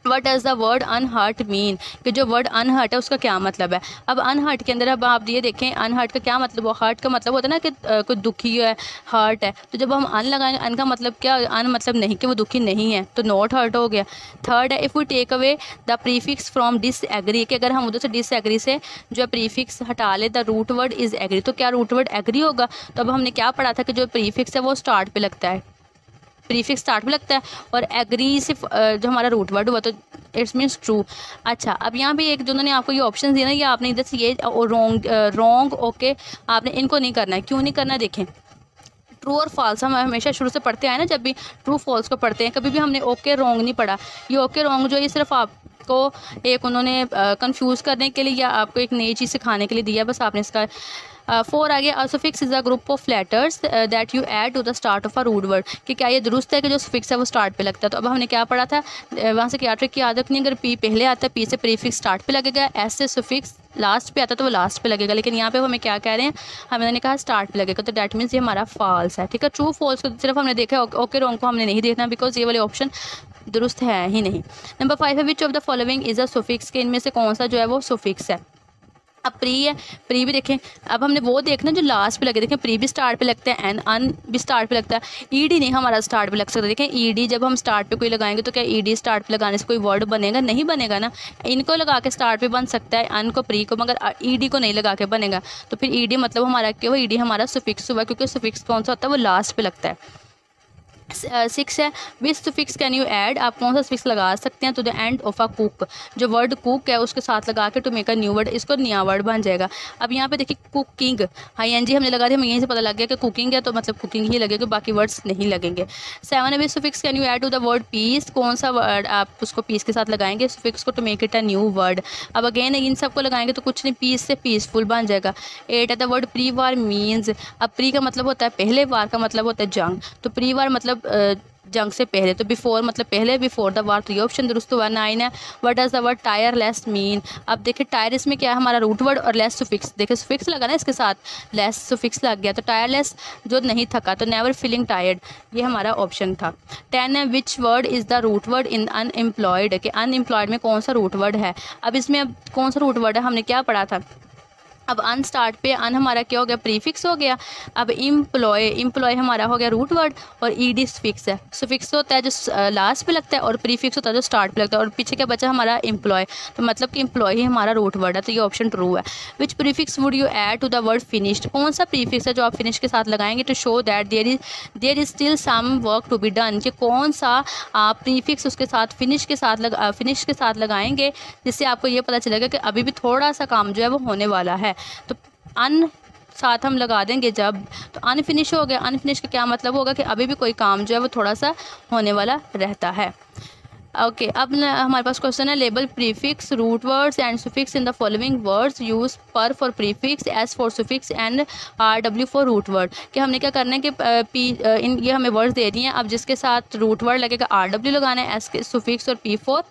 what does the word unhurt mean, कि जो वर्ड अनहर्ट है उसका क्या मतलब है। अब अनहर्ट के अंदर अब आप ये देखें, अनहर्ट का क्या मतलब, वो हर्ट का मतलब होता है ना कि कोई दुखी है, हर्ट है, तो जब हम अन लगाएंगे, अन का मतलब क्या, अन मतलब नहीं कि वो दुखी नहीं है, तो नॉट हर्ट हो गया। थर्ड है if we take away the prefix from disagree, कि अगर हम उधर से डिसएग्री से जो प्रीफिक्स हटा ले, the root word is agree, तो क्या रूट वर्ड एग्री होगा। तो अब हमने क्या पढ़ा था कि जो प्रीफिक्स है वो स्टार्ट पे लगता है, प्रीफिक्स स्टार्ट में लगता है, और एग्री से जो हमारा रूट वर्ड हुआ तो इट्स मीन्स ट्रू। अच्छा, अब यहाँ पे एक जो उन्होंने आपको ये ऑप्शन दिया ना, ये आपने इधर से ये रॉन्ग ओके, आपने इनको नहीं करना है। क्यों नहीं करना है, देखें ट्रू और फॉल्स हम हमेशा शुरू से पढ़ते आए ना, जब भी ट्रू फॉल्स को पढ़ते हैं कभी भी हमने ओके रॉन्ग नहीं पढ़ा। ये ओके रॉन्ग जो है सिर्फ आपको एक उन्होंने कंफ्यूज करने के लिए या आपको एक नई चीज़ सिखाने के लिए दिया, बस आपने इसका 4 आगे। A suffix is a group of letters that you add to the start of a root word, कि क्या ये दुरुस्त है कि जो सुफिक्स है वो स्टार्ट पे लगता है। तो अब हमने क्या पढ़ा था, वहाँ से क्या ट्रिक की आदत नहीं, अगर पी पहले आता है, पी से प्रीफिक्स स्टार्ट पे लगेगा, एस से सुफिक्स लास्ट पे आता है तो वो लास्ट पे लगेगा, लेकिन यहाँ पे हमें क्या कह रहे हैं, हमने कहा स्टार्ट पे लगेगा, तो दैट मीन्स ये हमारा फॉल्स है। ठीक है, ट्रू फॉल्स को सिर्फ हमने देखा, ओके रॉन्ग को हमने नहीं देखना, बिकॉज ये वाले ऑप्शन दुरुस्त है ही नहीं। नंबर 5 है which of the following is a suffix, के इनमें से कौन सा जो है वो सुफिक्स है। अब प्री है, प्री भी देखें, अब हमने वो देखना जो लास्ट पे लगे, देखें प्री भी स्टार्ट पे लगता है, एन अन भी स्टार्ट पे लगता है, ईडी नहीं हमारा स्टार्ट पे लग सकता। देखें ईडी जब हम स्टार्ट पे कोई लगाएंगे तो क्या ईडी स्टार्ट पे लगाने से कोई वर्ड बनेगा, नहीं बनेगा ना। इनको लगा के स्टार्ट पे बन सकता है, अन को प्री को, मगर ईडी को नहीं लगा के बनेगा, तो फिर ईडी मतलब हमारा क्या हुआ, ईडी हमारा सुफिक्स हुआ, क्योंकि सुफिक्स कौन सा होता है, वो लास्ट पे लगता है। सिक्स है which suffix can you add, आप कौन सा सुफिक्स लगा सकते हैं to the end of a cook, जो वर्ड कुक है उसके साथ लगा के to make a new word, इसको नया वर्ड बन जाएगा। अब यहाँ पे देखिए कुकिंग, हाँ एन जी हमने लगा दिया, हमें यहीं से पता लग गया कि कुकिंग है तो मतलब कुकिंग ही लगेगा, बाकी वर्ड्स नहीं लगेंगे। सेवन है which suffix can you add to the word piece, कौन सा वर्ड आप उसको पीस के साथ लगाएंगे सुफिक्स को to make it a new word. अब अगेन इन सबको लगाएंगे तो कुछ नहीं, पीस से पीसफुल बन जाएगा। एट है the word pre war means, अब प्री का मतलब होता है पहले, वार का मतलब होता है जंग, तो प्री वार मतलब जंग से पहले, तो बिफोर मतलब पहले, बिफोर द वार, तो ये ऑप्शन दुरुस्त हुआ। 9 है what does the word tyre less mean, अब देखिए टायर इसमें क्या है हमारा रूट वर्ड और लेस सुफिक्स, देखिए सुफिक्स लगा ना इसके साथ, लेस सुफिक्स लग गया तो टायर लेस जो नहीं थका, तो नेवर फीलिंग टायर्ड, ये हमारा ऑप्शन था। 10 है which word is the root word in unemployed, कि अनएम्प्लॉयड में कौन सा रूट वर्ड है। अब इसमें अब कौन सा रूट वर्ड है हमने क्या पढ़ा था, अब अन स्टार्ट पे अन हमारा क्या हो गया, प्रीफिक्स हो गया। अब इम्प्लॉय हमारा हो गया रूट वर्ड और ईडी सुफिक्स है, सुफिक्स होता है जो लास्ट पे लगता है और प्रीफिक्स होता है जो स्टार्ट पे लगता है, और पीछे क्या बचा हमारा एम्प्लॉय, तो मतलब कि एम्प्लॉय ही हमारा रूट वर्ड है, तो ये ऑप्शन ट्रू है। Which prefix would you add to the word finished, कौन सा प्रीफिक्स है जो आप फिनिश के साथ लगाएंगे to show that there is still some work to be done, कि कौन सा आप प्रीफिक्स उसके साथ फिनिश के साथ लगाएंगे जिससे आपको ये पता चलेगा कि अभी भी थोड़ा सा काम जो है वो होने वाला है। तो अन साथ हम लगा देंगे जब, तो अनफिनिश हो गया, अनफिनिश का क्या मतलब होगा कि अभी भी कोई काम जो है वो थोड़ा सा होने वाला रहता है। ओके अब हमारे पास क्वेश्चन है label prefix root words and suffix in the following words use P for prefix, S for suffix and R W for root word, कि हमने क्या करना है कि ये हमें वर्ड्स दे रही हैं, अब जिसके साथ रूट वर्ड लगेगा आर डब्ल्यू लगाना है, एस के सुफिक्स और पी फॉर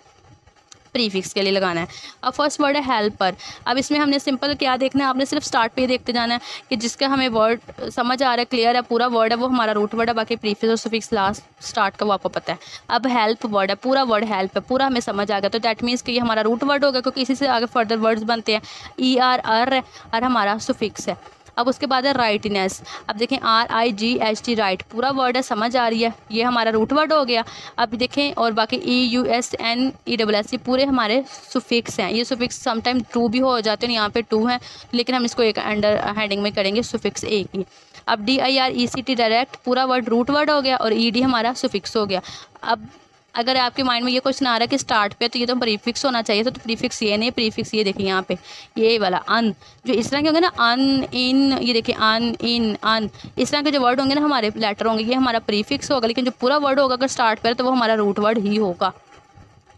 प्रीफिक्स के लिए लगाना है। अब फर्स्ट वर्ड है हेल्पर, अब इसमें हमने सिंपल क्या देखना है, आपने सिर्फ स्टार्ट पे ही देखते जाना है कि जिसका हमें वर्ड समझ आ रहा है, क्लियर है, पूरा वर्ड है वो हमारा रूट वर्ड है, बाकी प्रीफिक्स और सुफिक्स लास्ट स्टार्ट का वो आपको पता है। अब हेल्प वर्ड है, पूरा वर्ड हेल्प है, पूरा हमें समझ आ गया, तो दैट मीन्स कि ये हमारा रूट वर्ड होगा क्योंकि इसी से आगे फर्दर वर्ड्स बनते हैं। ई आर अर हमारा सुफिक्स है। अब उसके बाद है राइटनेस, अब देखें RIGHT राइट पूरा वर्ड है, समझ आ रही है, ये हमारा रूट वर्ड हो गया। अब देखें और बाकी EUSNESS ये पूरे हमारे सुफिक्स हैं, ये सुफिक्स समटाइम ट्रू भी हो जाते हैं, यहाँ पे टू हैं लेकिन हम इसको एक अंडर हेडिंग में करेंगे सुफिक्स एक ही। अब DIRECT डायरेक्ट पूरा वर्ड रूट वर्ड हो गया और ED हमारा सुफिक्स हो गया। अब अगर आपके माइंड में ये क्वेश्चन आ रहा है कि स्टार्ट पे तो ये तो प्रीफिक्स होना चाहिए, तो प्रीफिक्स ये नहीं, प्रीफिक्स ये देखिए यहाँ पे ये वाला अन, जो इस तरह के होंगे ना अन इन, ये देखिए अन इन अन, इस तरह के जो वर्ड होंगे ना हमारे लेटर होंगे, ये हमारा प्रीफिक्स होगा, लेकिन जो पूरा वर्ड होगा अगर स्टार्ट पे तो वो हमारा रूट वर्ड ही होगा।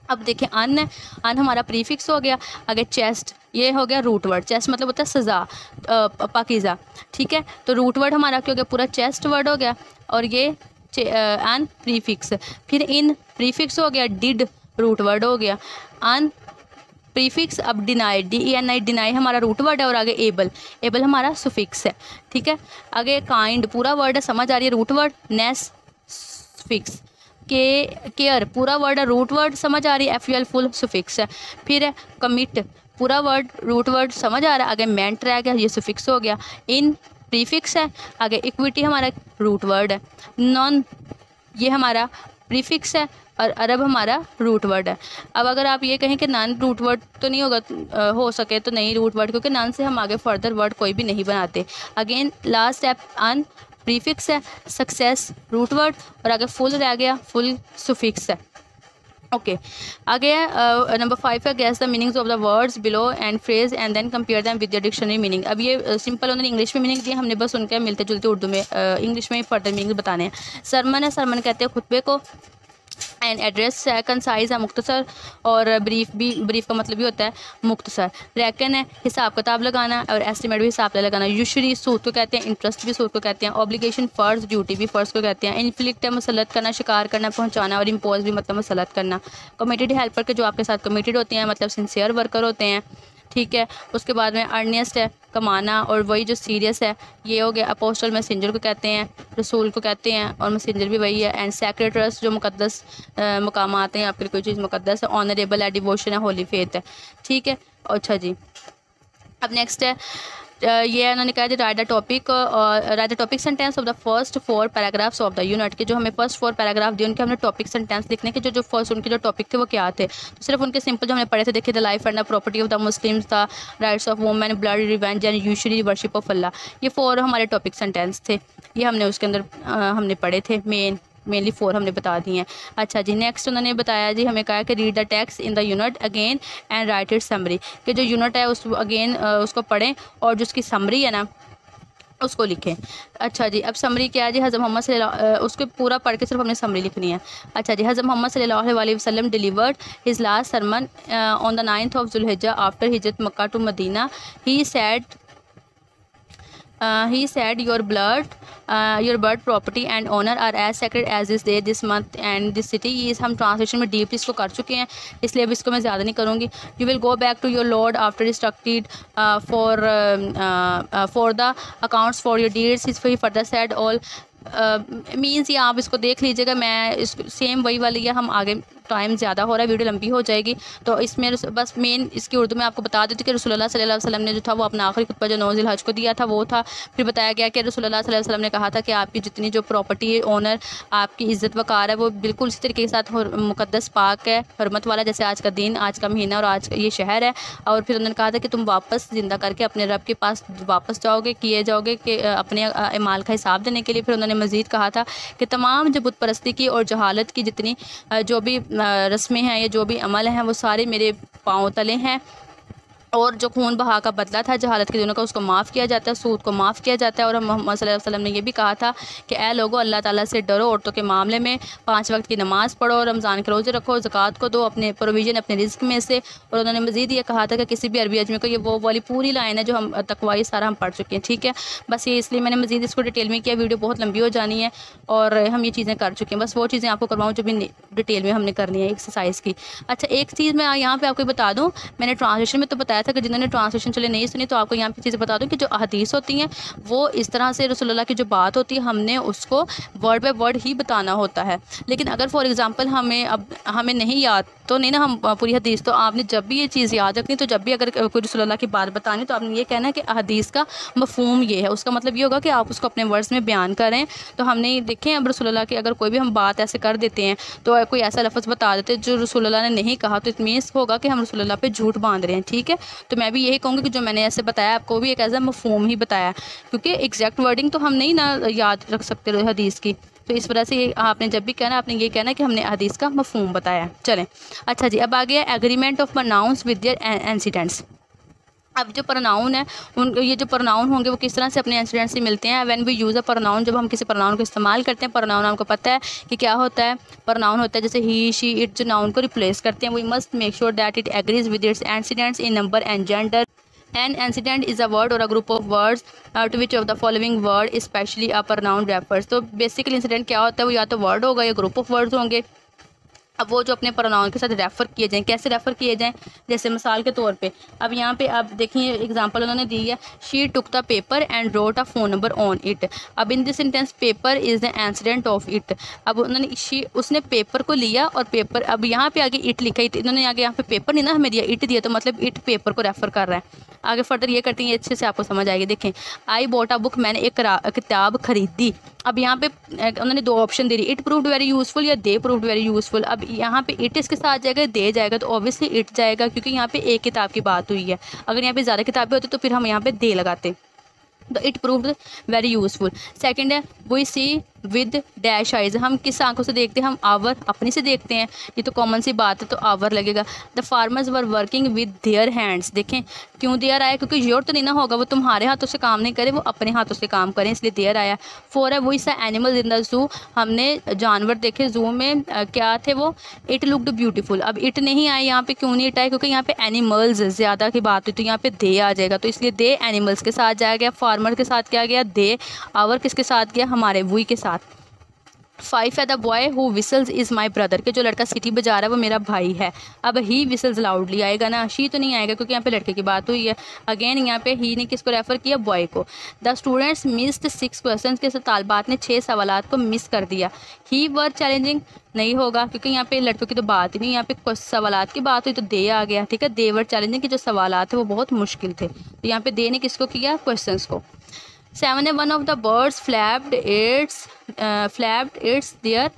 अब देखिए अन है, अन हमारा प्रीफिक्स हो गया। आगे चेस्ट, ये हो गया रूट वर्ड, चेस्ट मतलब होता है सजा, पाकीज़ा, ठीक है, तो रूट वर्ड हमारा क्या हो गया, पूरा चेस्ट वर्ड हो गया और ये अन प्रीफिक्स। फिर इन प्रीफिक्स हो गया, डिड रूट वर्ड हो गया, अन प्रीफिक्स। अब डिनाई, DENI डिनाई हमारा रूट वर्ड है और आगे एबल, एबल हमारा सुफिक्स है, ठीक है। आगे काइंड पूरा वर्ड है, समझ आ रही है, रूट वर्ड, नेस सुफिक्स। केयर पूरा वर्ड है, रूट वर्ड, समझ आ रही है, FUL फुल सुफिक्स है। फिर है कमिट पूरा वर्ड, रूट वर्ड, समझ आ रहा है, आगे मेंट रह गया, ये सुफिक्स हो गया। इन प्रीफिक्स है, आगे इक्विटी हमारा रूट वर्ड है। नॉन ये हमारा प्रीफिक्स है और अरब हमारा रूट वर्ड है। अब अगर आप ये कहें कि नॉन रूट वर्ड तो नहीं होगा, हो सके तो नहीं रूट वर्ड, क्योंकि नॉन से हम आगे फर्दर वर्ड कोई भी नहीं बनाते। Again last step un prefix है, सक्सेस रूट वर्ड और आगे फुल रह गया, फुल सुफिक्स है। ओके आगे नंबर 5 है guess the meanings of the words below and phrase and then compare them with the dictionary meaning. अब ये सिंपल उन्होंने इंग्लिश में मीनिंग दिए, हमने बस उनके मिलते जुलते उर्दू में इंग्लिश में फर्दर मीनिंग बताने हैं। सरमन है, सरमन कहते हैं खुतबे को, एंड एड्रेस है, कंसाइज है, मुख्तसर, और ब्रीफ भी, ब्रीफ का मतलब भी होता है मुख्तसर। रैकन है हिसाब किताब लगाना और एस्टिमेट भी हिसाब लगाना। यूशरी सूद को कहते हैं, इंटरेस्ट भी सूद को कहते हैं। ऑब्लिगेशन फ़र्ज, ड्यूटी भी फ़र्ज को कहते हैं। इन्फ्लिक्ट है मुसलत करना, शिकार करना, पहुंचाना, और इम्पोज भी मतलब मुसलत करना। कमिटेड हेल्पर के जो आपके साथ कमिटेड होते हैं मतलब सिंसियर वर्कर होते हैं, ठीक है। उसके बाद में अर्नियस्ट है कमाना, और वही जो सीरियस है ये हो गया। अपोस्टल मैसेंजर को कहते हैं, रसूल को कहते हैं, और मैसेंजर भी वही है। एंड सेक्रेटर्स जो मुकद्दस मुकाम आते हैं आपके लिए, कोई चीज़ मुकद्दस है। ऑनरेबल है, डिवोशन है, होली फेथ है, ठीक है। अच्छा जी अब नेक्स्ट है ये उन्होंने कहा राइट द टॉपिक और right the topic sentence of the first 4 paragraphs of the unit के जो हमें फर्स्ट 4 पैराग्राफ दिए उनके हमने टॉपिक सेंटेंस लिखने के जो फर्स्ट उनके जो टॉपिक थे वो क्या थे। तो सिर्फ उनके सिंपल जो हमने पढ़े थे, देखिए the life and the property of the Muslims, the rights of women, blood revenge and usually worship of Allah, ये 4 हमारे टॉपिक सेंटेंस थे। ये हमने उसके अंदर हमने पढ़े थे मेन मेनली 4 हमने बता दी हैं। अच्छा जी, नेक्स्ट उन्होंने बताया जी, हमें कहा कि read the text in the unit again and right it summary, कि जो यूनिट है उस अगेन उसको पढ़ें और जो उसकी समरी है ना उसको लिखें। अच्छा जी, अब समरी क्या है जी, हज़रत मोहम्मद सल्लल्लाहु उसको पूरा पढ़ के सिर्फ हमने समरी लिखनी है। अच्छा जी, हज़रत मोहम्मद सल्लल्लाहु अलैहि वसल्लम delivered his last sermon on the 9th of Zulhijjah after हिजरत Mecca to Medina. He said your birth property and honor are as sacred as this day, this month and this city। ये हम translation में deep इसको कर चुके हैं, इसलिए अब इसको मैं ज़्यादा नहीं करूँगी। You will go back to your lord after instructed for the accounts for your deeds. He further said all means, ये आप इसको देख लीजिएगा, मैं इस सेम वही वाली है, हम आगे टाइम ज़्यादा हो रहा है, वीडियो लंबी हो जाएगी, तो इसमें बस मेन इसकी उर्दू में आपको बता देती कि रसूलुल्लाह सल्लल्लाहु अलैहि वसल्लम ने जो था वो अपना आखिरी खुतबा जो 9 ज़िलहज को दिया था वो था। फिर बताया गया कि रसूलुल्लाह सल्लल्लाहु अलैहि वसल्लम ने कहा था कि आपकी जितनी जो प्रॉपर्टी है, ऑनर, आपकी इज़्ज़त वक़ार है, वो बिल्कुल इसी तरीके के साथ मुक़द्दस पाक है, हरमत वाला, जैसे आज का दिन, आज का महीना और आज ये शहर है। और फिर उन्होंने कहा था कि तुम वापस ज़िंदा करके अपने रब के पास वापस जाओगे, किए जाओगे कि अपने अमाल का हिसाब देने के लिए। फिर उन्होंने मज़ीद कहा था कि तमाम जो बुत परस्ती की और जहालत की जितनी जो भी रस्में हैं, ये जो भी अमल हैं, वो सारे मेरे पाँव तले हैं, और जो खून बहा का बदला था जहालत के दिनों का, उसको माफ़ किया जाता है, सूद को माफ़ किया जाता है। और मोहम्मद सल्लल्लाहु अलैहि वसल्लम ने ये भी कहा था कि ए लोगों, अल्लाह ताला से डरो, औरतों के मामले में 5 वक्त की नमाज़ पढ़ो, रमज़ान के रोज़े रखो, ज़कात को दो, अपने प्रोविज़न अपने रिज़्क में से। और उन्होंने मज़ीद ये कहा था कि किसी भी अरबी अजमी को, ये वो वाली पूरी लाइन है जो हम तकवा सारा हम पढ़ चुके हैं, ठीक है। बस ये इसलिए मैंने मज़ीद इसको डिटेल में किया, वीडियो बहुत लंबी हो जानी है और हम ये चीज़ें कर चुके हैं, बस वो चीज़ें आपको करवाऊँ जो भी डिटेल में हमने करनी है एक्सरसाइज की। अच्छा, एक चीज़ मैं यहाँ पर आपको बता दूँ, मैंने ट्रांसलेशन में तो बताया था कि जिन्होंने ट्रांसलेशन चले नहीं सुनी, तो आपको यहाँ पे चीज़ें बता दूं कि जो अहदीस होती हैं वो इस तरह से रसूलुल्लाह की जो बात होती है, हमने उसको वर्ड बाय वर्ड ही बताना होता है। लेकिन अगर फॉर एग्जांपल हमें नहीं याद, तो नहीं ना हम पूरी हदीस, तो आपने जब भी ये चीज़ याद रखनी, तो जब भी अगर कोई रसूलुल्लाह की बात बतानी, तो आपने ये कहना है कि हदीस का मफहूम ये है। उसका मतलब ये होगा कि आप उसको अपने वर्ड्स में बयान करें। तो हमने देखें, अब रसूलुल्लाह की अगर कोई भी हम बात ऐसे कर देते हैं, तो कोई ऐसा लफ्ज़ बता देते हैं जो रसूलुल्लाह ने नहीं कहा, तो इट मीन्स होगा कि हम रसूलुल्लाह पे झूठ बांध रहे हैं, ठीक है। तो मैं भी यही कहूँगी कि जो मैंने ऐसे बताया आपको भी एक ऐसा मफहूम ही बताया, क्योंकि एग्जैक्ट वर्डिंग तो हम नहीं ना याद रख सकते हदीस की। तो इस वजह से आपने जब भी कहना, आपने ये कहना कि हमने हदीस का मफहूम बताया। चलें, अच्छा जी, अब आ गया agreement of pronouns with their incidents. अब जो प्रोनाउन है, ये जो प्रोनाउन होंगे वो किस तरह से अपने इंसिडेंट से मिलते हैं। When we use a pronoun, जब हम किसी प्रोनाउन को इस्तेमाल करते हैं, प्रोनाउन आपको पता है कि क्या होता है। प्रोनाउन होता है जैसे ही, शी, इट, जो नाउन को रिप्लेस करते हैं। We must make sure that it agrees with its incidents in number and gender. An incident is a word or a group of words to which of the following word especially a pronoun refers। तो basically incident क्या होता है, वो या तो word होगा या group of words होंगे। अब वो जो अपने प्रोनाउन के साथ रेफ़र किए जाएँ, कैसे रेफ़र किए जाएँ, जैसे मिसाल के तौर पे अब यहाँ पे आप देखिए एग्जांपल उन्होंने दी है, she took the paper and wrote a phone number on it. अब in this sentence paper is the incident of it. अब उन्होंने उसने पेपर को लिया और पेपर, अब यहाँ पे आगे इट लिखा ही, इन्होंने आगे यहाँ पे पेपर नहीं ना हमें दिया, इट दिया, तो मतलब इट पेपर को रेफ़र कर रहा है। आगे फर्दर ये करती हैं, अच्छे से आपको समझ आएगी। देखें, आई बॉट अ बुक, मैंने एक किताब खरीदी। अब यहाँ पे उन्होंने 2 option they the, it proved very useful या दे प्रूव्ड वेरी यूज़फुल। अब यहाँ पे इट इसके साथ जाएगा, दे जाएगा, तो ऑब्वियसली इट जाएगा, क्योंकि यहाँ पे एक किताब की बात हुई है। अगर यहाँ पे ज़्यादा किताबें होती तो फिर हम यहाँ पे दे लगाते, तो it proved very useful. Second है, we see with dash eyes, हम किस आंखों से देखते हैं, हम आवर अपनी से देखते हैं, ये तो कॉमन सी बात है, तो आवर लगेगा। The farmers were working with their hands, देखें क्यों देयर आया, क्योंकि योर तो नहीं ना होगा, वो तुम्हारे हाथों से काम नहीं करे, वो अपने हाथों से काम करें, इसलिए देयर आया। 4 है, वो इस एनिमल इन द जू, हमने जानवर देखे जू में, क्या थे वो, इट लुक्ड ब्यूटीफुल। अब इट नहीं आया यहाँ पे, क्यों नहीं इट आया, क्योंकि यहाँ पे एनिमल्स ज़्यादा की बात हुई, तो यहाँ पे दे आ जाएगा, तो इसलिए दे एनिमल्स के साथ जाया गया। फार्मर के साथ क्या गया, दे। आवर किसके साथ गया, हमारे वुई के साथ। 5 है, the boy who whistles is my brother, के जो लड़का सीटी बजा रहा है वो मेरा भाई है। अब ही विसल्स लाउडली आएगा ना, शी तो नहीं आएगा, क्योंकि यहाँ पे लड़के की बात हुई है। अगेन यहाँ पे ही ने किसको रेफ़र किया, बॉय को। द स्टूडेंट्स मिस्ड 6 क्वेश्चन, के तालबात ने 6 सवालात को मिस कर दिया। ही वर चैलेंजिंग नहीं होगा, क्योंकि यहाँ पे लड़कों की तो बात ही नहीं, यहाँ पे सवालात की बात हुई तो दे आ गया, ठीक है। दे वर चैलेंजिंग, के जो सवालात थे वो बहुत मुश्किल थे, तो यहाँ पे दे ने किसको किया, क्वेश्चंस को। 7 है, one of the birds flapped it's their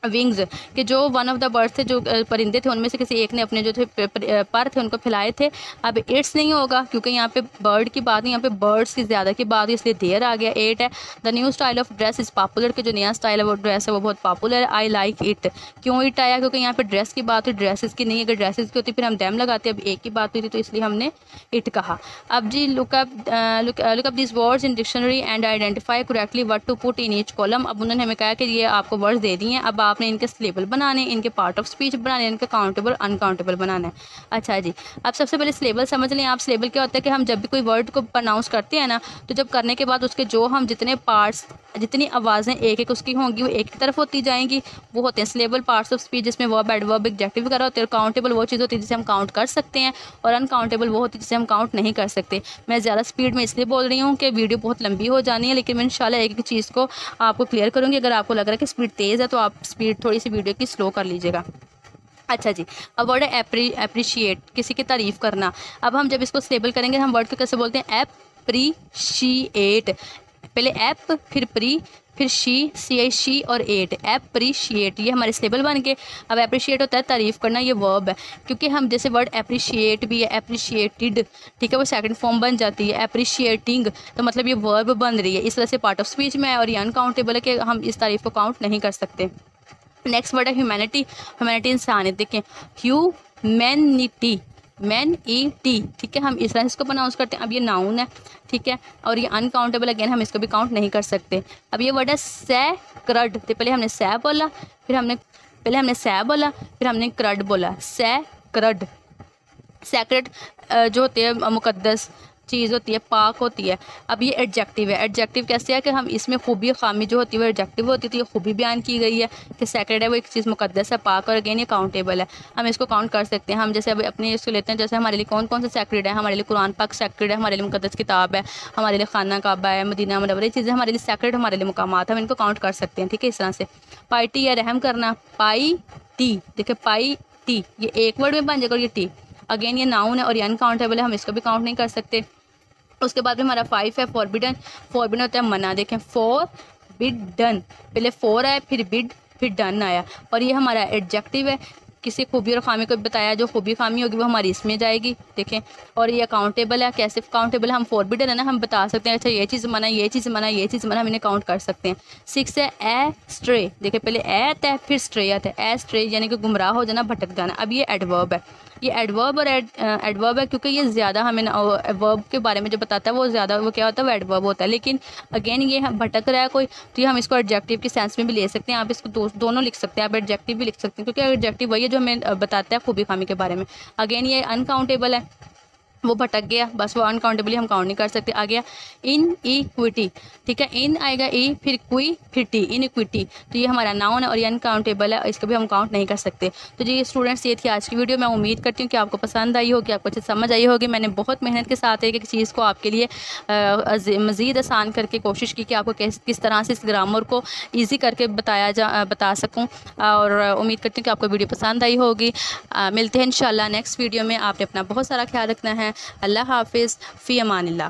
wings कि जो वन ऑफ द बर्ड्स थे, जो परिंदे थे, उनमें से किसी एक ने अपने जो थे पर थे उनको फैलाए थे। अब इट्स नहीं होगा क्योंकि यहाँ पे बर्ड की बात नहीं, यहाँ पे बर्ड्स की ज़्यादा की बात है, इसलिए देयर आ गया। 8 है the new style of dress is popular, कि जो नया स्टाइल है वो ड्रेस है वो बहुत पॉपुलर है। आई लाइक इट, क्यों इट आया? क्योंकि यहाँ पे ड्रेस की बात हुई, ड्रेसेस की नहीं। अगर ड्रेसेस की होती फिर हम डैम लगाते, अब एक की बात हुई थी तो इसलिए हमने इट कहा। अब G look up this words in dictionary and identify correctly what to put in each column. अब उन्होंने हमें कहा कि ये आपको वर्ड्स दे दिए हैं, अब आपने इनके स्लेबल बनाने, इनके पार्ट ऑफ स्पीच बनाने, इनके काउंटेबल अनकाउंटेबल बनाना है। अच्छा जी, अब सबसे पहले स्लेबल समझ लें आप। स्लेबल क्या होता है कि हम जब भी कोई वर्ड को प्रोनाउंस करते हैं ना, तो जब करने के बाद उसके जो हम जितने पार्ट्स, जितनी आवाज़ें एक एक उसकी होंगी वो एक तरफ होती जाएंगी, वो होते हैं स्लेबल पार्ट्स ऑफ स्पीच, जिसमें वर्ब, एडवर्ब, एडजेक्टिव वगैरह होते हैं। काउंटेबल वो चीज़ होती है जिसे हम काउंट कर सकते हैं, और अनकाउंटेबल वो होती है जिसे हम काउंट नहीं कर सकते। मैं ज़्यादा स्पीड में इसलिए बोल रही हूँ कि वीडियो बहुत लंबी हो जानी है, लेकिन मैं इंशाल्लाह एक एक चीज़ को आपको क्लियर करूँगी। अगर आपको लग रहा है कि स्पीड तेज़ है तो आप स्पीड थोड़ी सी वीडियो की स्लो कर लीजिएगा। अच्छा जी, अब वर्ड है एप्रिशिएट, किसी की तारीफ़ करना। अब हम जब इसको स्टेबल करेंगे हम वर्ड को कैसे बोलते हैं? एप्रीशिएट, पहले एप फिर प्री फिर शी और एट, एप्रीशिएट, ये हमारे स्टेबल बन के। अब एप्रिशिएट होता है तारीफ़ करना, ये वर्ब है, क्योंकि हम जैसे वर्ड एप्रिशिएट भी है, एप्रिशिएटेड, ठीक है, वो सेकंड फॉर्म बन जाती है। एप्रिशिएटिंग तो मतलब ये वर्ब बन रही है, इस वजह से पार्ट ऑफ स्पीच में है, और ये अनकाउंटेबल है कि हम इस तारीफ़ को काउंट नहीं कर सकते। नेक्स्ट वर्ड है ह्यूमैनिटी। ह्यूमैनिटी इंसानियत, देखें ह्यूमैनिटी, मैन ई टी, ठीक है, हम इस तरह इसको प्रोनाउंस करते हैं। अब ये नाउन है, ठीक है, और ये अनकाउंटेबल, अगेन हम इसको भी काउंट नहीं कर सकते। अब ये वर्ड है सैक्रड, तो पहले हमने सै बोला, फिर हमने क्रड बोला, सैक्रड। सैक्रेड जो होती है मुकद्दस चीज़ होती है, पाक होती है। अब ये एडजेक्टिव है। एडजेक्टिव कैसे है कि हम इसमें खूबी खामी जो होती है वो एडजेक्टिव होती थी, खूबी बयान की गई है कि सैक्रेड है, वो एक चीज़ मुकद्दस है, पाक, और अगेन ये काउंटेबल है, हम इसको काउंट कर सकते हैं। हम जैसे अब अपने इसको लेते हैं, जैसे हमारे लिए कौन कौन सा सैक्रेड है? हमारे लिए कुरान पाक सैक्रेड है, हमारे लिए मुकद्दस किताब है, हमारे लिए खाना काबा है, मदीना मनव्वरा, ये चीज़ें हमारे लिए सैक्रेड, हमारे लिए मुकामात, हम इनको काउंट कर सकते हैं, ठीक है। इस तरह से पाई टी या रहम करना, पाई टी, देखिए पाई टी ये एक वर्ड में बन जाएगा, और ये टी अगेन ये नाउन है और ये अनकाउंटेबल है, हम इसको भी काउंट नहीं कर सकते। उसके बाद में हमारा 5 है फॉरबिडन। फॉरबिडन होता है मना, देखें फॉरबिडन, पहले फॉर आया फिर बिड फिर डन आया, और ये हमारा एडजेक्टिव है, किसी खूबी और खामी को बताया, जो खूबी खामी होगी वो हमारी इसमें जाएगी, देखें। और ये अकाउंटेबल है, कैसे अकाउंटेबल है? हम फॉरबिडन है ना, हम बता सकते हैं अच्छा ये चीज़ मना, ये चीज़ मना, ये चीज़ मना, हम इन्हें काउंट कर सकते हैं। 6 है ए स्ट्रे, देखिए पहले ए आता है फिर स्ट्रे आता है, ए स्ट्रे यानी कि गुमराह हो जाना, भटक जाना। अब ये एडवर्ब है, ये एडवर्ब और एडवर्ब है, क्योंकि ये ज़्यादा हमें वर्ब के बारे में जो बताता है वो ज़्यादा वो क्या होता है, वो एडवर्ब होता है। लेकिन अगेन ये हम भटक रहा है कोई, तो ये हम इसको एडजेक्टिव की सेंस में भी ले सकते हैं। आप इसको दोनों लिख सकते हैं, आप एडजेक्टिव भी लिख सकते हैं, क्योंकि एडजेक्टिव वही है जो हमें बताता है खूबी खामी के बारे में। अगेन ये अनकाउंटेबल है, वो भटक गया, बस वो अनकाउंटेबली हम काउंट नहीं कर सकते। आ गया इन इक्विटी, ठीक है, इन आएगा ई फिर क्वी फिर टी, इन इक्विटी, तो ये हमारा नाउन है और ये अनकाउंटेबल है, इसको भी हम काउंट नहीं कर सकते। तो जी स्टूडेंट्स, ये थी आज की वीडियो। मैं उम्मीद करती हूँ कि आपको पसंद आई होगी, आपको अच्छे समझ आई होगी। मैंने बहुत मेहनत के साथ एक एक चीज़ को आपके लिए मज़ीद आसान करके कोशिश की कि आपको किस तरह से इस ग्रामर को ईजी करके बता सकूँ, और उम्मीद करती हूँ कि आपको वीडियो पसंद आई होगी। मिलते हैं इंशाल्लाह नेक्स्ट वीडियो में। आपने अपना बहुत सारा ख्याल रखना है। अल्लाह हाफिज़, फ़ी अमानिल्लाह।